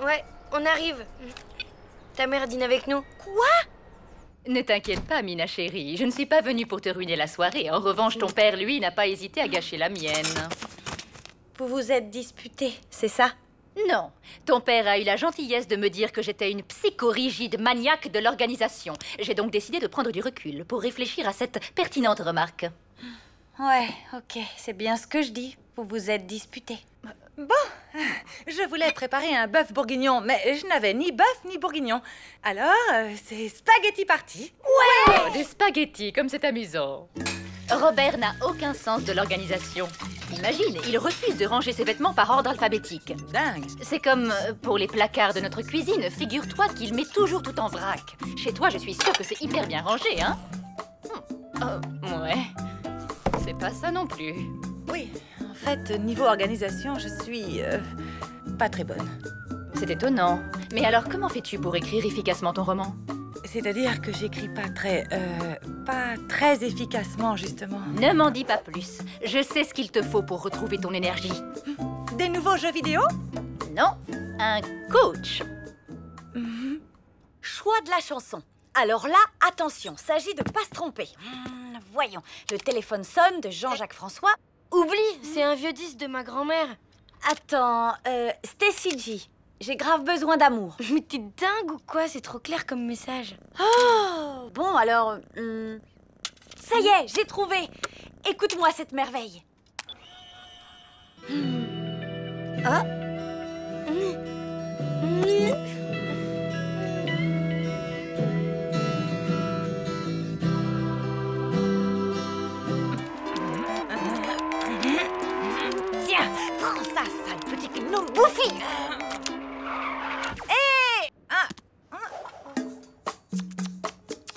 D: Ouais, on arrive. Ta mère dîne avec nous.
T: Quoi? Ne t'inquiète pas, Mina chérie. Je ne suis pas venue pour te ruiner la soirée. En revanche, ton père, lui, n'a pas hésité à gâcher la mienne.
C: Vous vous êtes disputés, c'est ça?
T: Non. Ton père a eu la gentillesse de me dire que j'étais une psychorigide maniaque de l'organisation. J'ai donc décidé de prendre du recul pour réfléchir à cette pertinente remarque.
C: Ouais, ok, c'est bien ce que je dis. Vous vous êtes disputés.
A: Bon, je voulais préparer un bœuf bourguignon, mais je n'avais ni bœuf ni bourguignon. Alors, c'est spaghetti party.
T: Ouais! Oh, des spaghettis, comme c'est amusant. Robert n'a aucun sens de l'organisation. Imagine, il refuse de ranger ses vêtements par ordre alphabétique.
A: Dingue.
T: C'est comme pour les placards de notre cuisine. Figure-toi qu'il met toujours tout en vrac. Chez toi, je suis sûre que c'est hyper bien rangé, hein? Ouais. C'est pas ça non plus.
A: Oui, en fait, niveau organisation, je suis pas très bonne.
T: C'est étonnant. Mais alors, comment fais-tu pour écrire efficacement ton roman?
A: C'est-à-dire que j'écris pas très efficacement, justement.
T: Ne m'en dis pas plus. Je sais ce qu'il te faut pour retrouver ton énergie.
A: Des nouveaux jeux vidéo?
T: Non, un coach.
C: Choix de la chanson. Alors là, attention, s'agit de pas se tromper. Voyons, le téléphone sonne de Jean-Jacques François.
D: Oublie, c'est un vieux disque de ma grand-mère.
C: Attends, Stacy G. J'ai grave besoin d'amour.
D: Mais t'es dingue ou quoi? C'est trop clair comme message.
C: Oh, bon, alors... ça y est, j'ai trouvé. Écoute-moi cette merveille.
D: Ah.
B: Tiens, prends ça, sale petit gnome bouffi.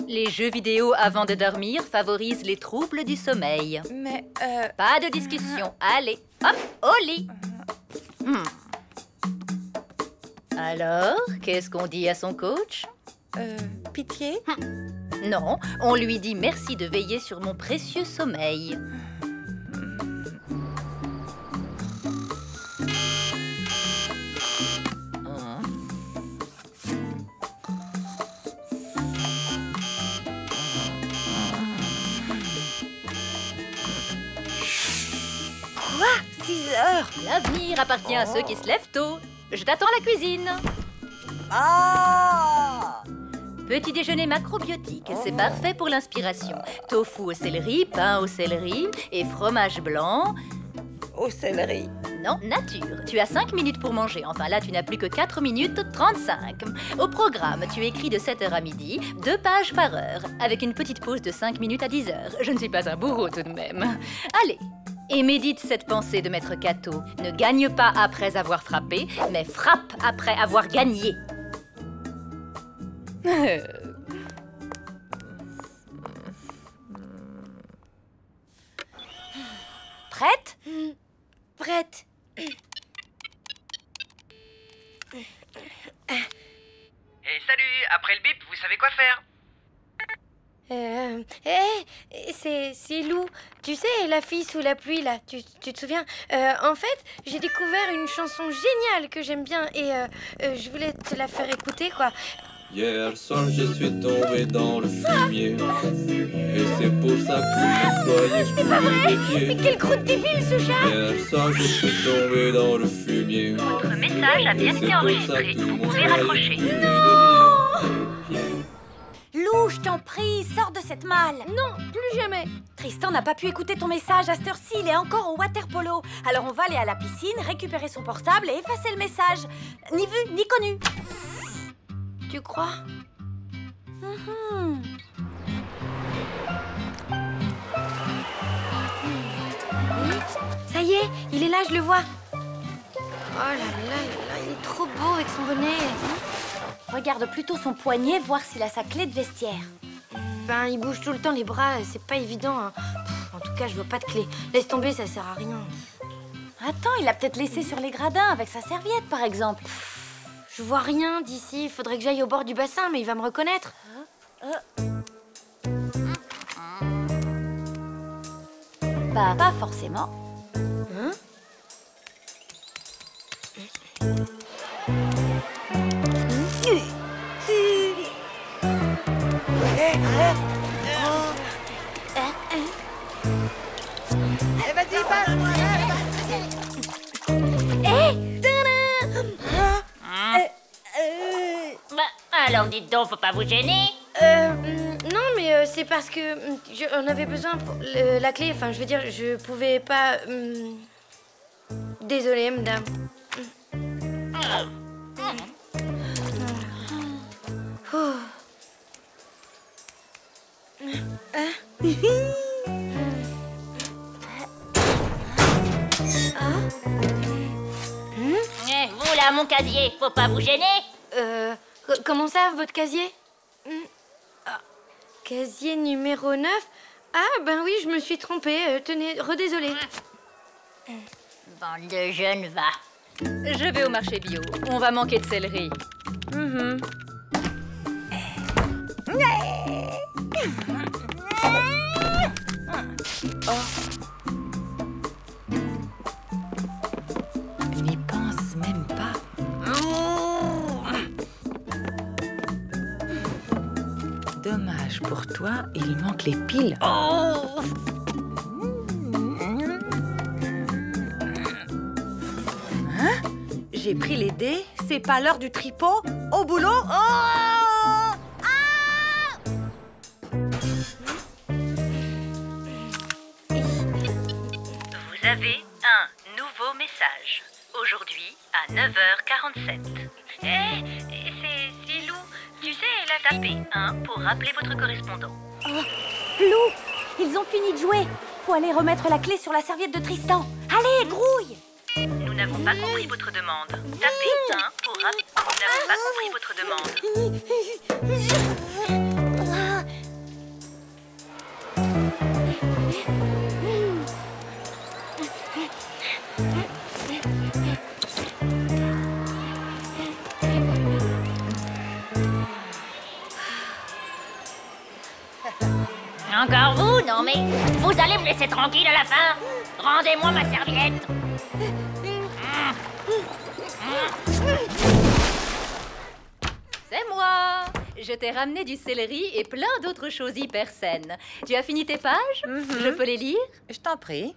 T: Les jeux vidéo avant de dormir favorisent les troubles du sommeil.
A: Mais,
T: Pas de discussion. Allez, hop, au lit. Alors, qu'est-ce qu'on dit à son coach?
A: Pitié?
T: Non, on lui dit merci de veiller sur mon précieux sommeil.
A: Quoi? 6 heures?
T: L'avenir appartient à ceux qui se lèvent tôt. Je t'attends à la cuisine.
A: Ah!
T: Petit déjeuner macrobiotique, c'est parfait pour l'inspiration. Tofu au céleri, pain au céleri et fromage blanc.
A: Au céleri?
T: Non, nature. Tu as 5 minutes pour manger. Enfin là, tu n'as plus que 4 minutes 35. Au programme, tu écris de 7h à midi, 2 pages par heure, avec une petite pause de 5 minutes à 10h. Je ne suis pas un bourreau tout de même. Allez. Et médite cette pensée de Maître Cato. Ne gagne pas après avoir frappé, mais frappe après avoir gagné.
C: Prête?
D: Prête.
U: Salut, après le bip, vous savez quoi faire?
D: C'est Lou. Tu sais, la fille sous la pluie, là, tu te souviens? En fait, j'ai découvert une chanson géniale que j'aime bien et je voulais te la faire écouter, quoi.
M: Hier soir, je suis tombé dans le fumier. Et c'est pour ça que vous croyez que je suis des pieds.
D: Mais quel gros débile, ce chat!
M: Hier soir, je suis tombé dans le fumier.
K: Votre message a bien été enregistré. Vous pouvez raccrocher.
C: Lou, je t'en prie, sors de cette malle.
D: Non, plus jamais.
C: Tristan n'a pas pu écouter ton message à cette heure-ci, il est encore au water polo. Alors on va aller à la piscine, récupérer son portable et effacer le message. Ni vu, ni connu.
D: Tu crois? Ça y est, il est là, je le vois. Oh là là là, il est trop beau avec son bonnet.
C: Regarde plutôt son poignet, voir s'il a sa clé de vestiaire.
D: Ben, il bouge tout le temps les bras, c'est pas évident. Hein. En tout cas, je vois pas de clé. Laisse tomber, ça sert à rien.
C: Attends, il l'a peut-être laissé sur les gradins avec sa serviette, par exemple.
D: Je vois rien d'ici. Faudrait que j'aille au bord du bassin, mais il va me reconnaître.
C: Bah, pas forcément.
D: Hein?
A: Vas-y, passe.
B: Alors dites donc, faut pas vous gêner.
D: Non, mais c'est parce que on avait besoin pour la clé. Enfin, je veux dire, je pouvais pas. Désolée, madame. Oh.
B: Vous là, mon casier, faut pas vous gêner.
D: Comment ça, votre casier? Casier numéro 9. Ah, ben oui, je me suis trompée. Tenez, redésolée.
B: Bande de jeunes, va.
T: Je vais au marché bio. On va manquer de céleri.
A: N'y pense même pas. Dommage pour toi, il manque les piles. Hein? J'ai pris les dés, c'est pas l'heure du tripot? Au boulot?
K: Vous avez un nouveau message. Aujourd'hui à 9h47. C'est Lou. Tu sais, elle a tapé 1 pour rappeler votre correspondant.
C: Lou, ils ont fini de jouer. Faut aller remettre la clé sur la serviette de Tristan. Allez, grouille.
K: Nous n'avons pas compris votre demande. Tapez 1 pour rappeler. Nous n'avons pas compris votre demande.
P: vous, non mais... Vous allez me laisser tranquille à la fin? Rendez-moi ma serviette.
T: C'est moi. Je t'ai ramené du céleri et plein d'autres choses hyper saines. Tu as fini tes pages? Je peux les lire?
A: Je t'en prie.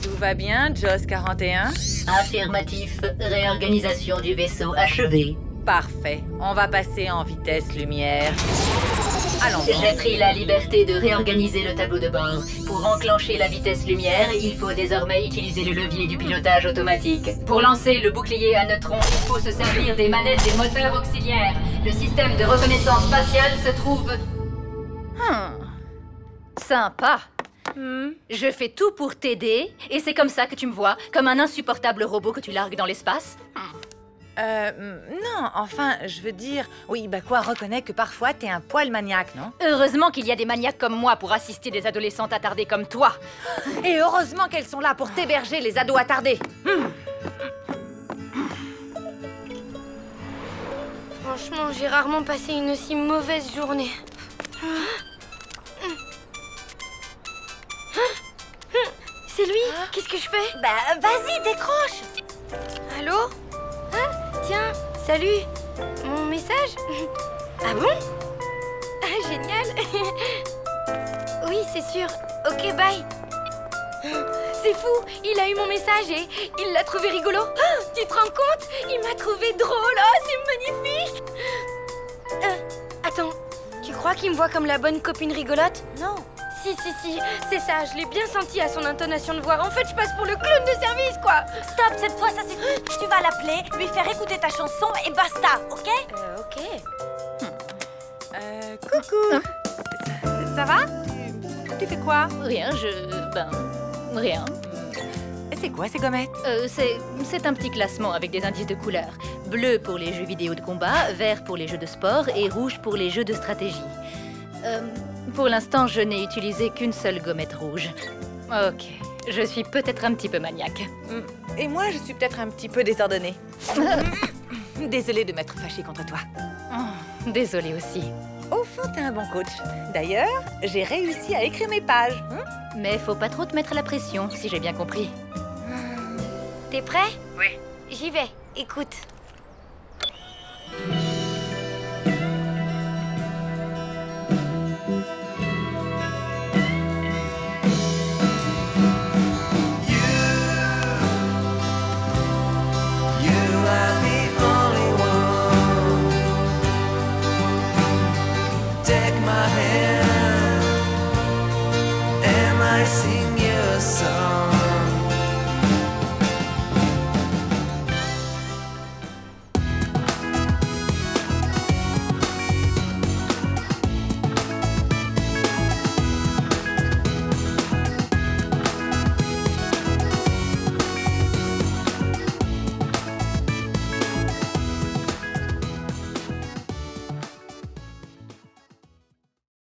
A: Tout va bien, Joss 41?
H: Affirmatif. Réorganisation du vaisseau achevée.
A: Parfait. On va passer en vitesse lumière. Allons donc.
H: J'ai pris la liberté de réorganiser le tableau de bord. Pour enclencher la vitesse lumière, il faut désormais utiliser le levier du pilotage automatique. Pour lancer le bouclier à neutrons, il faut se servir des manettes des moteurs auxiliaires. Le système de reconnaissance spatiale se trouve...
T: Sympa. Je fais tout pour t'aider, et c'est comme ça que tu me vois, comme un insupportable robot que tu largues dans l'espace?
A: Non, enfin, je veux dire... Oui, bah quoi, reconnais que parfois t'es un poil maniaque, non?
T: Heureusement qu'il y a des maniaques comme moi pour assister des adolescentes attardées comme toi.
A: Et heureusement qu'elles sont là pour t'héberger, les ados attardés.
D: Franchement, j'ai rarement passé une aussi mauvaise journée. C'est lui? Qu'est-ce que je fais?
C: Bah, vas-y, décroche.
D: Allô? Tiens, salut. Mon message? Ah bon? Ah, génial. Oui, c'est sûr. Ok, bye. C'est fou, il a eu mon message et il l'a trouvé rigolo. Tu te rends compte? Il m'a trouvé drôle. Oh, c'est magnifique. Attends, tu crois qu'il me voit comme la bonne copine rigolote?
C: Non.
D: Si, c'est ça, je l'ai bien senti à son intonation de voix. En fait, je passe pour le clown de service, quoi.
C: Stop, cette fois, ça c'est tout. Tu vas l'appeler, lui faire écouter ta chanson et basta, ok?
D: Ok.
A: Coucou. Ça va? Tu fais quoi?
T: Rien, rien.
A: C'est quoi ces gommettes?
T: C'est un petit classement avec des indices de couleurs. Bleu pour les jeux vidéo de combat, vert pour les jeux de sport et rouge pour les jeux de stratégie. Pour l'instant, je n'ai utilisé qu'une seule gommette rouge. Ok, je suis peut-être un petit peu maniaque.
A: Et moi, je suis peut-être un petit peu désordonnée. Désolée de m'être fâchée contre toi.
T: Désolée aussi.
A: Au fond, t'es un bon coach. D'ailleurs, j'ai réussi à écrire mes pages.
T: Mais faut pas trop te mettre la pression, si j'ai bien compris.
D: T'es prêt?
U: Oui.
D: J'y vais, écoute.